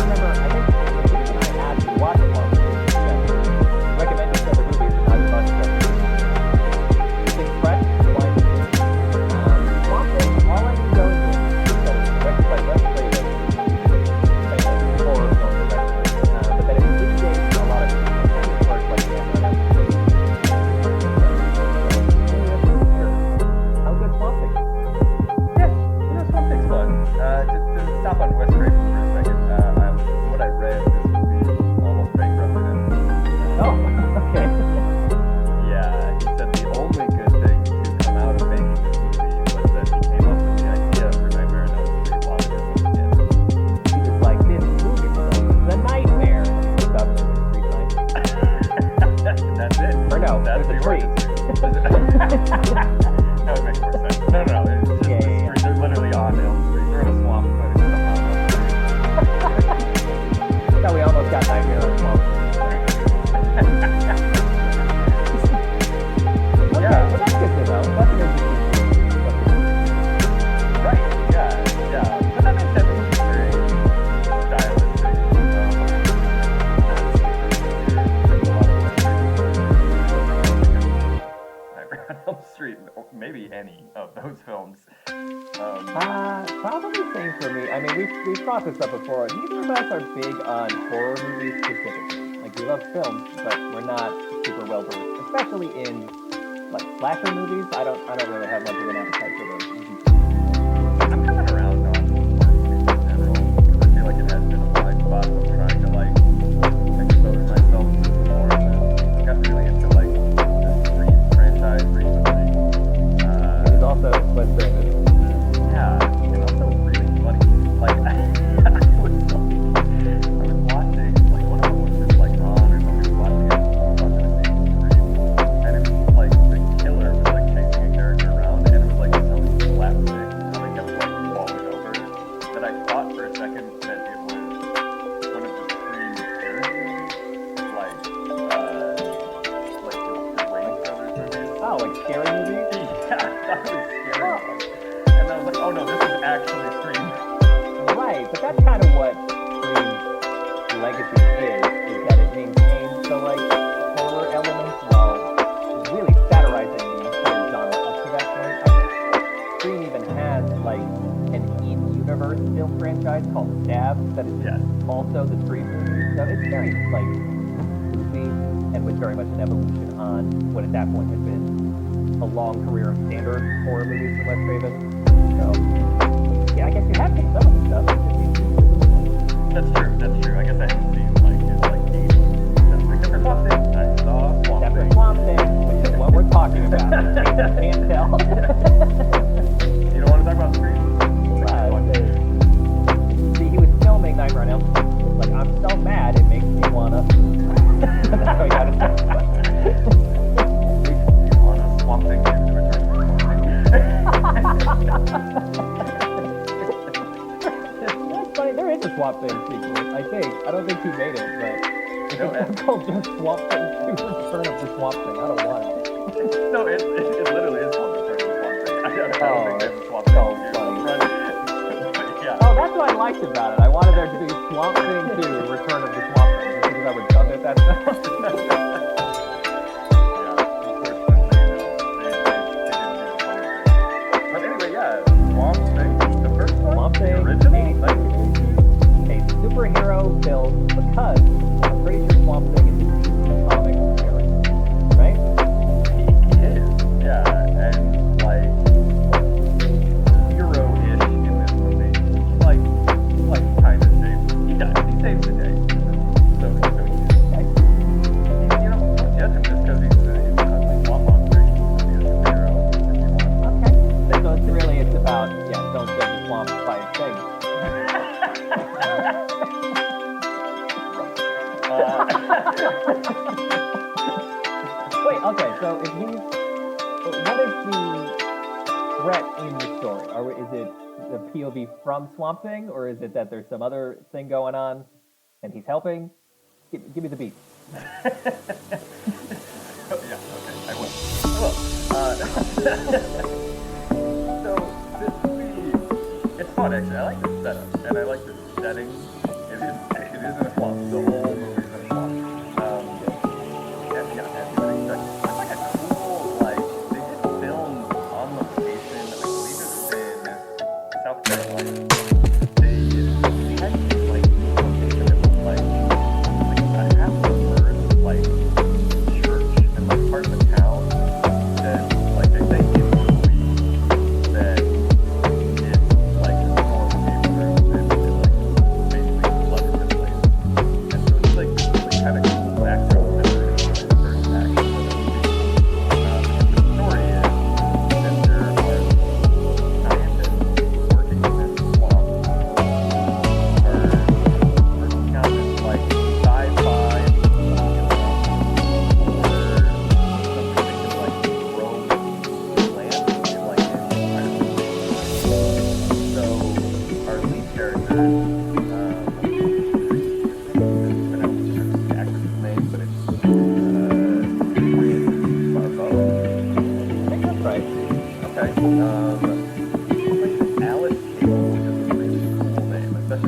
remember, I think the reason I asked you to watch it more was recommending other movies and how you watch them. Think fresh, like, Swamp Thing, all I can go into is that it's directed by Wes Craven, horror film director, but that it predates a lot of work like that. How good Swamp Thing? Yes, Swamp Thing's fun. To stop on Wes Craven for a second, from what I read, this movie almost bankrupted him. Oh, okay. Yeah, he said the only good thing to come out of making this movie was that he came up with the idea for Nightmare on Elm Street while it was in. He was like, this movie was a nightmare. And he looked up and there was a street sign. That's it. Or no, That's there's a the tree. That would make more sense. No, it's just Yeah, the yeah, street. They're literally on Elm Street. They're in a swamp, but it's somehow Elm Street. So we almost got Nightmare on Swamp. Okay, Yeah. well that's good to know. That's an interesting Right, yeah. But that makes sense. It's very stylistic. Nightmare on Elm Street, maybe any of those films. Probably same for me. I mean, we've brought this up before. Neither of us are big on horror movies specifically. Like, we love films, but we're not super well versed. especially in like slasher movies. I don't really have much of an appetite for those. I'm coming around on movies in general because I feel like it has been a blind spot. So I'm trying to like expose myself to more of this. I got really into like the Scream franchise recently. It is also Wes Craven. Yeah, and also really funny. Like I was watching like one of them was just like on or somebody was watching it, watching a scene from Scream, and it was like the killer was like chasing a character around, and it was like so slapstick how they kept like falling over that I thought for a second that it was one of the Scream parodies, like the Wayne Brothers movies. Oh, like scary movies? Yeah, I thought it was scary. And I was like, oh no, this is actually Scream. Right, but that's kind of what Scream's legacy is that it maintains the like horror elements while really satirizing the entire genre up to that point. Scream even has like an in-universe film franchise called Stab that is also the Scream movie. So it's very like goofy and with very much an evolution on what at that point had been a long career of standard horror movies from Wes Craven. So yeah, I guess you have seen some of the stuff. That's true. I guess I haven't seen like his like except for Swamp Thing. I saw Swamp Thing. Swamp Thing, which is what we're talking about. Can't tell. You don't want to talk about Scream? See, he was filming Nightmare on Elm Street. Like, I'm so mad, it makes me wanna. That's how he got his You want a Swamp Thing to return to Swamp That's funny. There is a Swamp Thing sequel, I think. I don't think he made it, but it's called just Swamp Thing 2 Return of the Swamp Thing. I don't want it. No, it literally is called Return to Swamp Thing. I don't think there's a Swamp so Thing 2. funny. Yeah. Oh, that's what I liked about it. I wanted there to be Swamp Thing 2 Return of the Swamp Thing, just because I would dub it that Swamp Thing, original? A superhero film because I'm pretty sure Swamp Thing is a DC comic character, right? He is, yeah, and like hero-ish in this movie. He like kind of saves. He does. He saves the day. So you know, don't judge him just because he's an ugly swamp monster. He can be a superhero if you want. Okay. So it's about don't judge the swamp by its thing. Wait, okay, so if he's... What is the threat in the story? Or is it the POV from Swamp Thing, or is it that there's some other thing going on and he's helping? Give me the beat. Yeah, okay, I will. So, this movie, it's fun actually. I like the setup, and I like the setting. It is in a swamp. The whole movie is in a swamp. As you would expect. It's like a cool, they did film on location, I believe it was in South Carolina. They had this, location that was a half church and part of the town that they say in the movie that it's a storm came through and it basically flooded the place. And so it's this kind of cool background memory in the first act of the movie. The story is that there are scientists working in this swamp are working on this sci-fi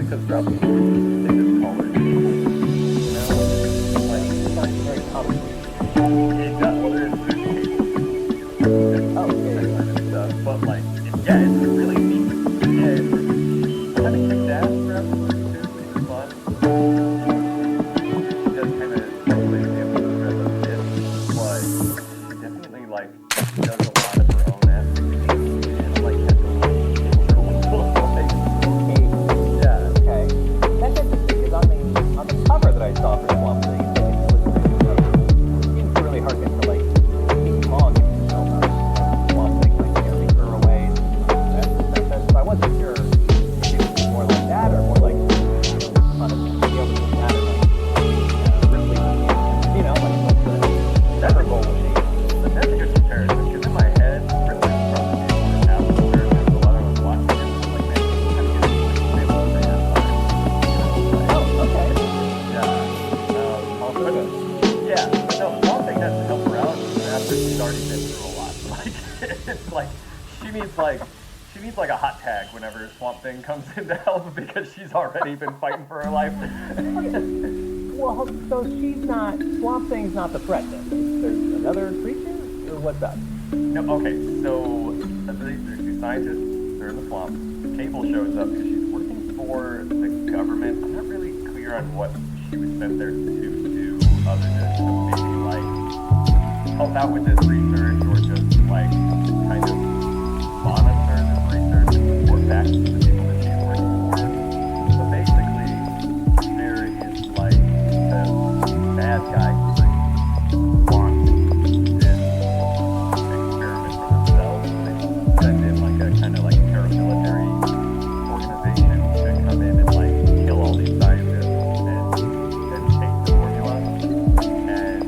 because throughout the movie, they just call her Cable. You know? It's very complicated. It does. Well, there's Cable. And stuff. But, it's really neat. And kind of kicked ass throughout the movie, too, which is fun. It does kind of speculate the episode as a bit, but like does a lot of her own acting. And like that's Okay. That's interesting because on the cover that I saw for Swamp Thing, it's like an illustration cover. It seems to really harken to like King Kong in the film, Swamp Thing like carrying her away. So I wasn't sure if it was more like that or more like on a video with the pattern like Ripley, like what That's her a role would be. But that's a good comparison, because in my head, Ripley was probably one of the characters, but when I was watching it, like, man, I'm kind of getting like stable for that vibe. Oh, okay. Yeah. Also good. Yeah, but no, one thing that's help her out after she's already been through a lot. Like, it's like, she needs like a hot tag whenever Swamp Thing comes in to help, because she's already been fighting for her life. Well, so Swamp Thing's not the threat then? There's another creature? Or what's up? No, okay, so there's two scientists, they're in the swamp. Cable shows up because she's working for the government. I'm not really clear on what she was sent there to do, other than to maybe like help out with this research, or just like kind of monitor this research and report back to the people that she's working for. So basically, there is like the bad guy who wants this experiment for themselves. They send in like a kind of like paramilitary organization to come in and like kill all these scientists and take the formula. And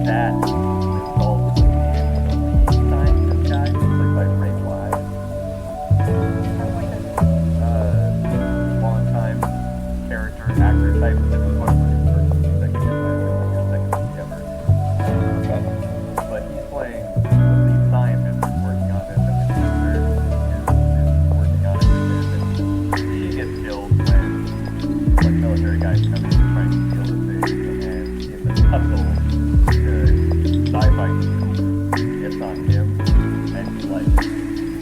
that results in the lead scientist guy, played by Ray Wise. Kind of like a long-time character actor type. This is one of the first movies I can get my second movie ever. Okay. But he's playing the lead scientist who's working on this, and the producer is working on it with him. And she gets killed when like military guys come in and try to steal the thing, and in the tussle, the sci-fi gets on him, and he like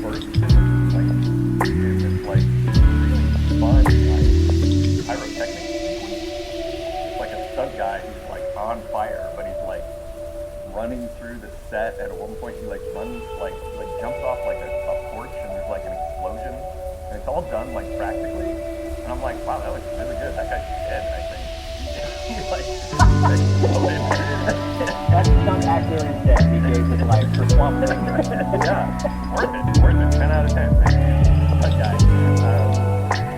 bursts into flames. It's this like really fun like pyrotechnic sequence. It's like a stunt guy who's like on fire, but he's like running through the set. At one point he like runs like jumps off like a porch, and there's like an explosion, and it's all done like practically, and I'm like, wow, that looks really good. That guy's dead, I think. He like exploded. That's stunt actor instead. He gave his life for Swamp Thing. Yeah, worth it, 10 out of 10. That guy.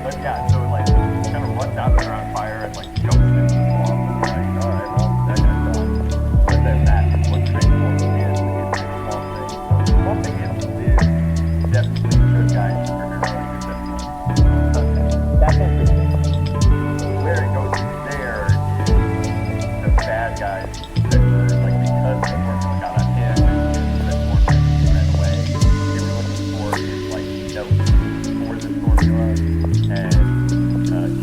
But yeah, so like he kind of runs out there on fire and like jumps into the swamp, and like, all right, well, that guy's gone. But then that is what transforms him into Swamp Thing. So Swamp Thing is definitely a good guy, superhero, That's interesting. where it goes from there is the bad guys that were like, because the formula got on him and the formula ran away, they were looking for his like notes for the formula, and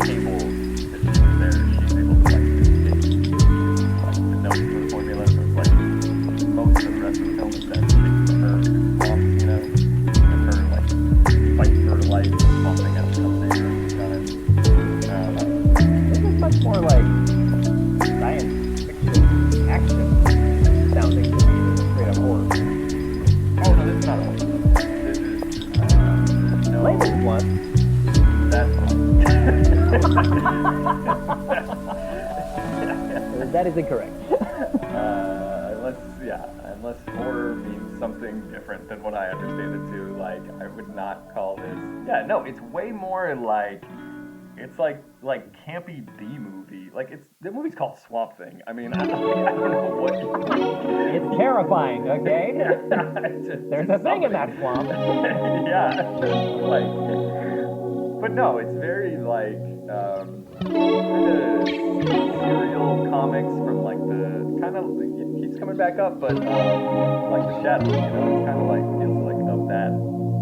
Cable, that she was there, she's able to like take like the notes for the formula. So it's like most of the rest of the film is that sticks to her swamp, and her like fight for her life and something has to come there and got it. This is much more like science fiction action sounding to me than straight up horror. Oh no, this is not a horror. This is no. Latest one. That's That is incorrect. unless horror means something different than what I understand it to. Like, I would not call this. Yeah, no, it's way more like. It's like campy B movie. Like the movie's called Swamp Thing. I mean, I don't know what. It's terrifying, okay? There's a thing in that swamp. Yeah, like, but no, it's very like kind of serial comics from like the kind of it keeps coming back up, but like the Shadows, it's kind of like feels like of that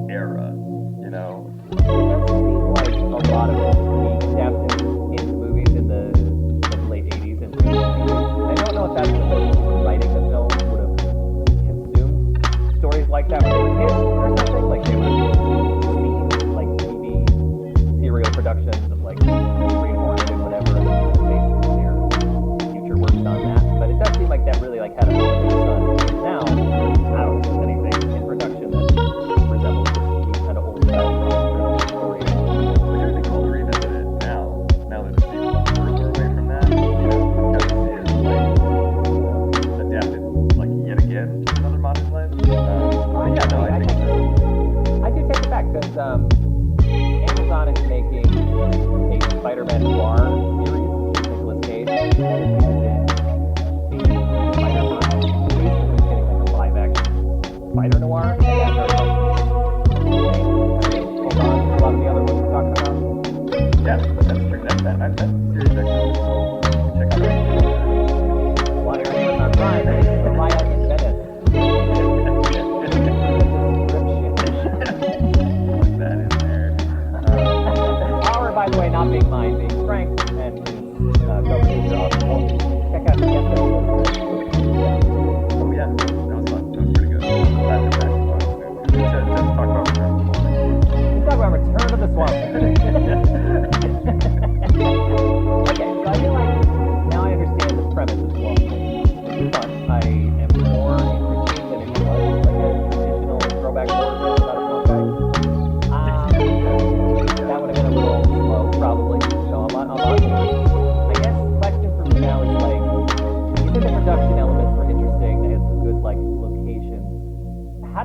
era, It doesn't seem like a lot of it being adapted into movies in the late 80s and 80s. I don't know if that's because writing the film would have consumed stories like that when they were kids or something. Like they would have seen like TV serial productions of like Green Hornet and whatever, and based their future works on that. But it does seem like that really like had a moment in the sun. Now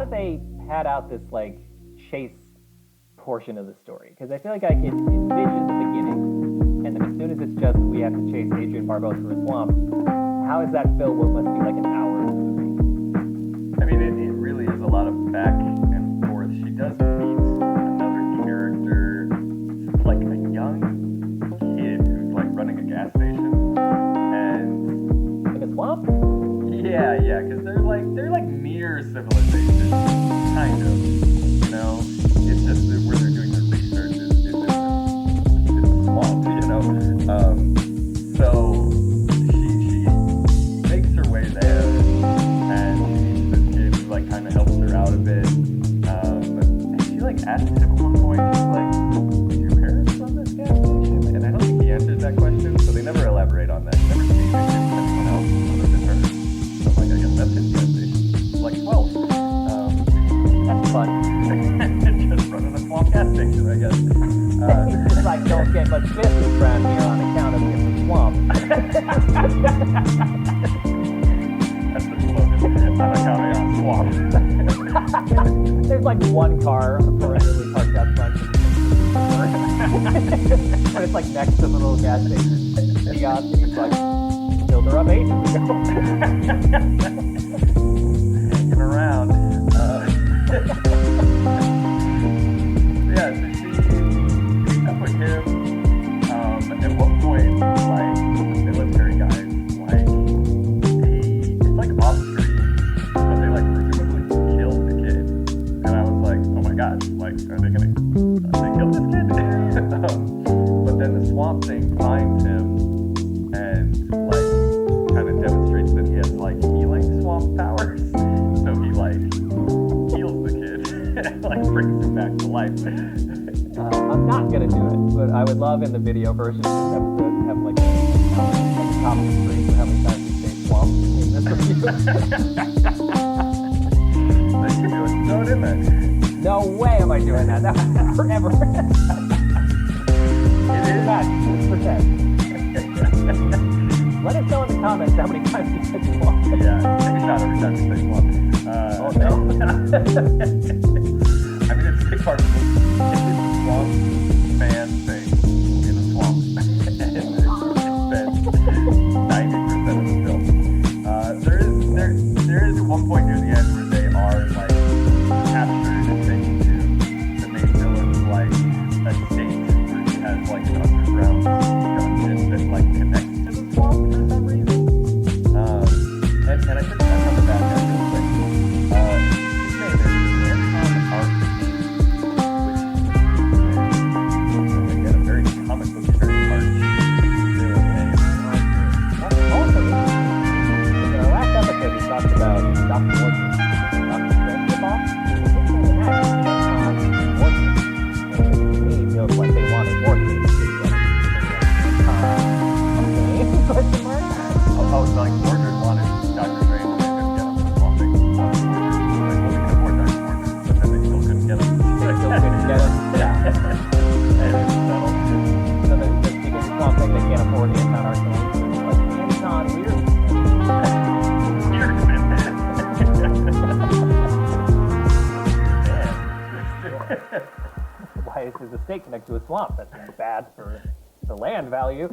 have they pad out this like chase portion of the story? Because I feel like I can envision the beginning, and then as soon as it's just we have to chase Adrian Barbeau through a swamp, how does that fill what must be like an hour of the movie? I mean, it really is a lot of back and forth. She does meet another character, like a young kid who's like running a gas station, and In a swamp? yeah, because they're like near civilization, kind of. You know, it's just that where they're doing their research is in this swamp. You know, so she makes her way there, and she meets this kid who like kind of helps her out a bit. And she like asks him at one point, she's like, "Do your parents run this gas station?" And I don't think he answers that question, so they never elaborate on that. You never see anyone else other than her. So I'm like, I guess that's his gas station. Like 12. That's fun. Just running a small gas station, I guess. It's just like don't get much business around here on account of the swamp. That's the slogan. On account of swamp. There's like one car permanently parked out front. And it's like next to the little gas station kiosk, and he's like, filled her up ages ago. Hanging around. Yeah, so she meets up with him. At one point, like, the military guys, like, it's like off screen, but they like presumably killed the kid. And I was like, oh my god, like, are they kill this kid? But then the swamp thing finds him and like kind of demonstrates that he has like healing swamp powers. So he like heals the kid and like brings him back to life. I'm not gonna do it, but I would love in the video version of this episode to have like a top of the screen for how many times we say swamp in this review. Like you do it, throw it in there. No way am I doing that. That was forever. It is. Just pretend. Let us know in the comments how many times you said swamp. Yeah, take a shot every time you say swamp. Oh no. I mean, it's a big part of the movie. It's a swamp man thing in a swamp. And it spends 90% of the film. There is at one point near the end where they are like captured and taken to the main villain's like estate where he has like an underground dungeon that like connects to the swamp for some reason. And I think I'm on the back end real quick. His name is Inframan, which is again a very comic book, very harsh villain name. That's also interesting. In our last episode, we talked about Dr. Morgan. Dr. Strange boss. To me, feels like they wanted more things. Question mark? Oh, it's like Mordred wanted Dr. Strange and they couldn't get him to the swamp thing. Like, well, we can afford Dr. Mordred, but then they still couldn't get him. They still couldn't get him. Yeah. And it's settled. So there's just because the swamp thing they can't afford Anton Arcane. Like, Anton, weird. Why is his estate connected to a swamp? That's bad for the land value.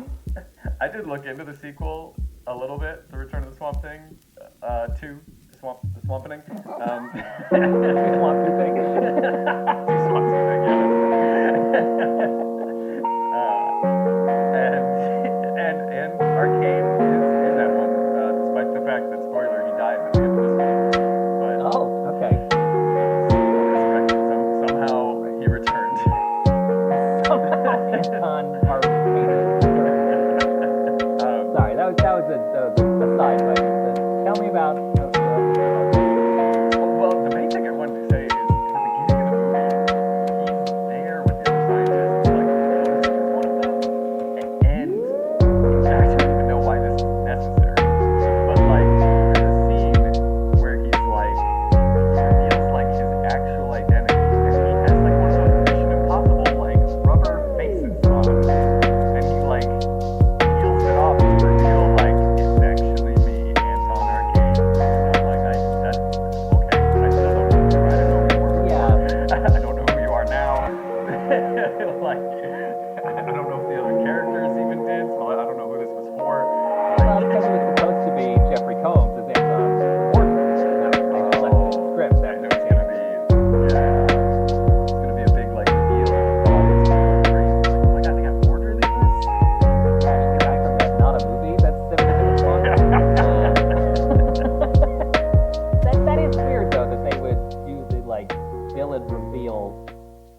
I did look into the sequel a little bit, The Return of the Swamp Thing, to the Swampening. Swamp thing. Swamp Thing, yeah. And Arcane is in that one, despite the fact that, spoiler, he dies at the end of this one. But Oh, okay. somehow he returned. Anton Arcane. Sorry, that was a side, but tell me about. Well, the main thing I wanted to say is at the beginning of the movie,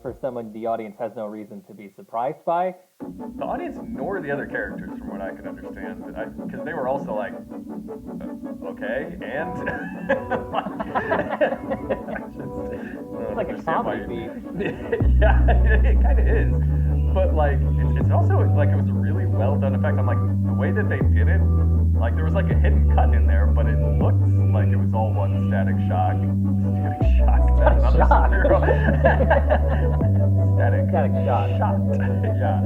for someone the audience has no reason to be surprised by. The audience nor the other characters, from what I could understand, because they were also like, okay, and It's like a comedy beat. Yeah, it kind of is. But like, it's also like it was a really well done effect. I'm like, the way that they did it, like there was like a hidden cut in there, but it looked like it was all one static shock. Static shock. That's another superhero. Static shock. Yeah.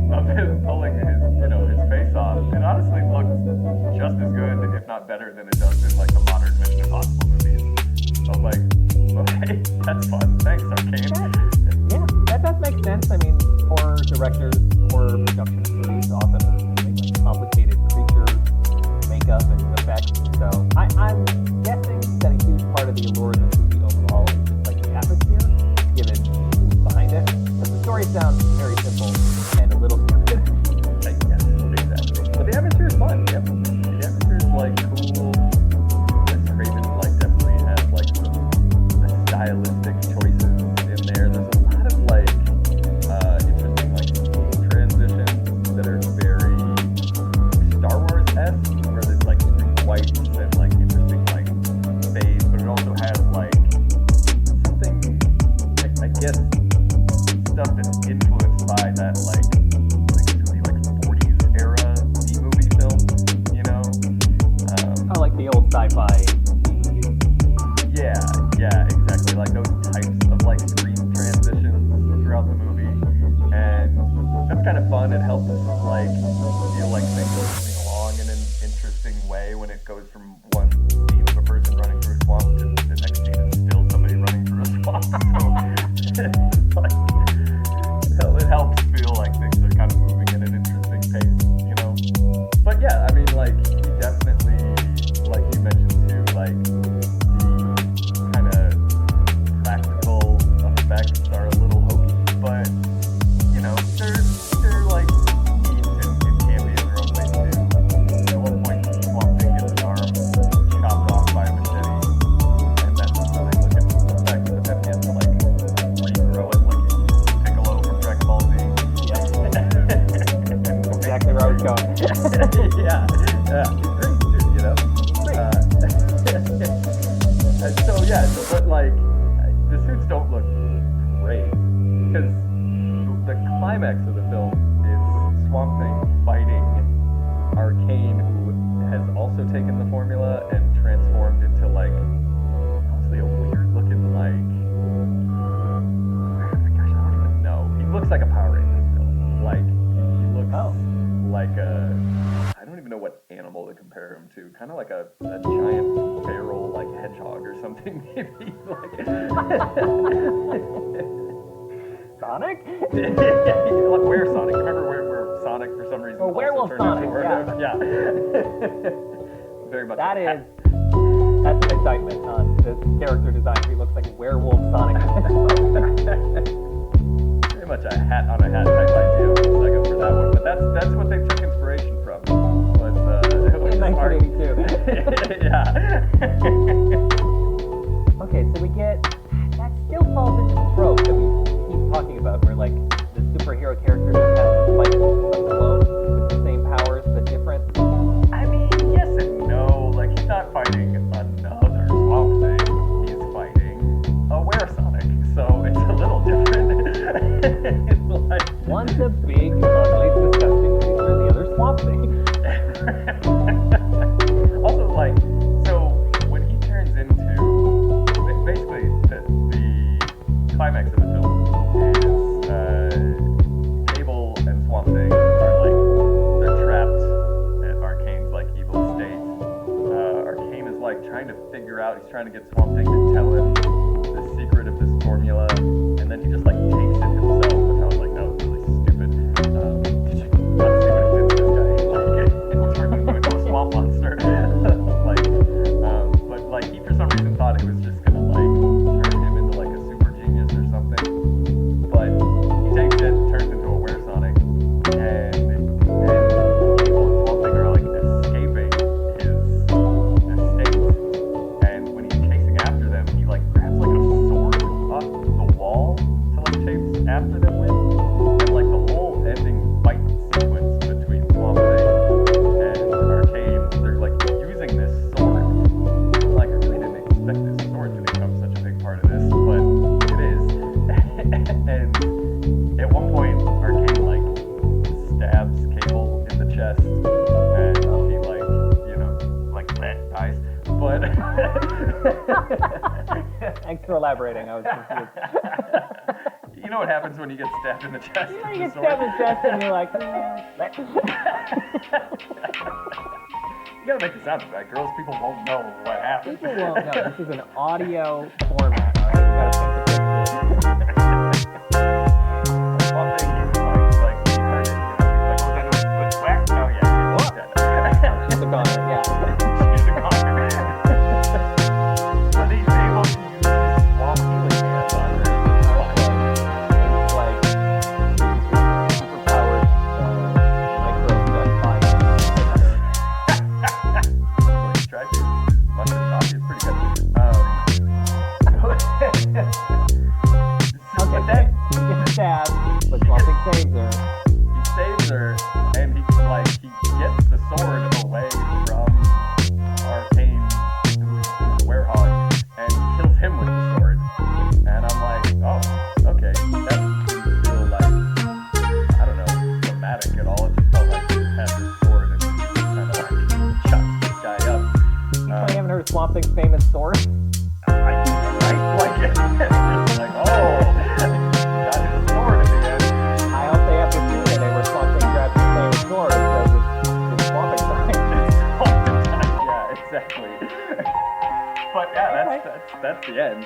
Of him pulling his, his face off. It honestly looked just as good, if not better, than it does in like the modern Mission Impossible movies. So I'm like, okay, that's fun. Thanks, Arcane. Yeah, that does make sense. I mean, horror directors, horror production movies often make like complicated creatures, makeup, and effects. So I'm guessing that a huge part of the allure of this movie overall is just like the atmosphere, given who's behind it. Because the story sounds very simple and a little stupid. Yes, exactly. But the atmosphere is fun. Yep. The atmosphere is like cool. Wes Craven like definitely has like the stylistic choices in there. There's a lot of like interesting like scene transitions that are very Star Wars-esque, where there's like green whites and like interesting like fades, but it also has like something I guess stuff that's influenced by that like I guess it would be like 40s era B-movie film, I like the old sci-fi. Yeah, exactly. Like those types of like screen transitions throughout the movie, and that's kind of fun. It helps like feel like things are moving along in an interesting way when it goes from one scene of a person running through a swamp to the next scene is still somebody running through a swamp. So it's like, it helps feel like things are kind of moving at an interesting pace, But yeah, I mean, like he definitely, like you mentioned too, like practical effects are a little hokey, but they're like neat and campy in their own way too. At one point, Swamp Thing gets his arm chopped off by a machete, and that's really looking effect. But then he has to like regrow it like Piccolo from Dragon Ball Z. Yeah. Exactly where I was going. Yeah, he's great too, but like. The suits don't look great, because the climax of the film is Swamp Thing fighting Arcane, who has also taken the formula and transformed into like, honestly, a weird looking like, gosh, I don't even know. He looks like a Power Rangers villain. Like, he looks like I don't even know what animal to compare him to. Kind of like a giant feral like hedgehog or something, maybe. Like Sonic? Like where Sonic? Remember where Sonic for some reason? Oh, Werewolf Sonic. Yeah. Very much. That's an indictment on the character design. He looks like Werewolf Sonic. Very much a hat on a hat type idea for a second for that one, but that's what they took inspiration from. Was in 1982. Yeah. Okay, so we get that still falls into the trope that we keep talking about, where like the superhero character just has to fight alone with the same powers but different. I mean, yes and no. Like he's not fighting another Swamp Thing. He's fighting a Were-Sonic, so it's a little different. Like, one's a big, ugly, disgusting creature, the other Swamp Thing. Also, like, so when he turns into basically the climax of the film is Cable and Swamp Thing are like they're trapped at Arcane's like evil state. Arcane is like trying to figure out. He's trying to get Swamp Thing to tell him the secret of this formula, and then he just like takes it himself. Which I was like, that was really stupid. Let's see what it did to this guy. Like, it turned him into a swamp monster. But like he for some reason thought it was just gonna like turn him into like a super genius or something. But he takes it, turns into a Were-Sonic, and Cable and Swamp Thing are like escaping his estate. And when he's chasing after them, he like grabs like a sword off the wall to like Thanks for elaborating. I was confused. You know what happens when you get stabbed in the chest? You with get a sword? stabbed in the chest and you're like, You gotta make the sound effect, or else people won't know what happened. people won't know. This is an audio format. All right, we gotta paint the picture. One thing he like he heard it, he's like, what was I doing? Quick whack? Oh yeah, she's dead. She's a goner, yeah. She's a goner. But he's able to use his swamp healing hands on her. It's like superpowered micro gun fire. He tried to. Mushroom coffee is pretty good. But then She gets stabbed, but Swamp Thing saves her. he saves her, and he gets the sword away from Arcane, who's the werehog, and kills him with the sword. And I'm like, oh, okay, that didn't feel like, I don't know, dramatic at all. It just felt like he had the sword and kind of like chops this guy up. I haven't heard of Swamp Thing's famous sword. Right? Like, it's just like, oh, got his sword at the end. I hope they have the scene in it where Swamp Thing grabs his famous sword and says it's Swamp Thing time. Yeah, exactly. But yeah, that's the end.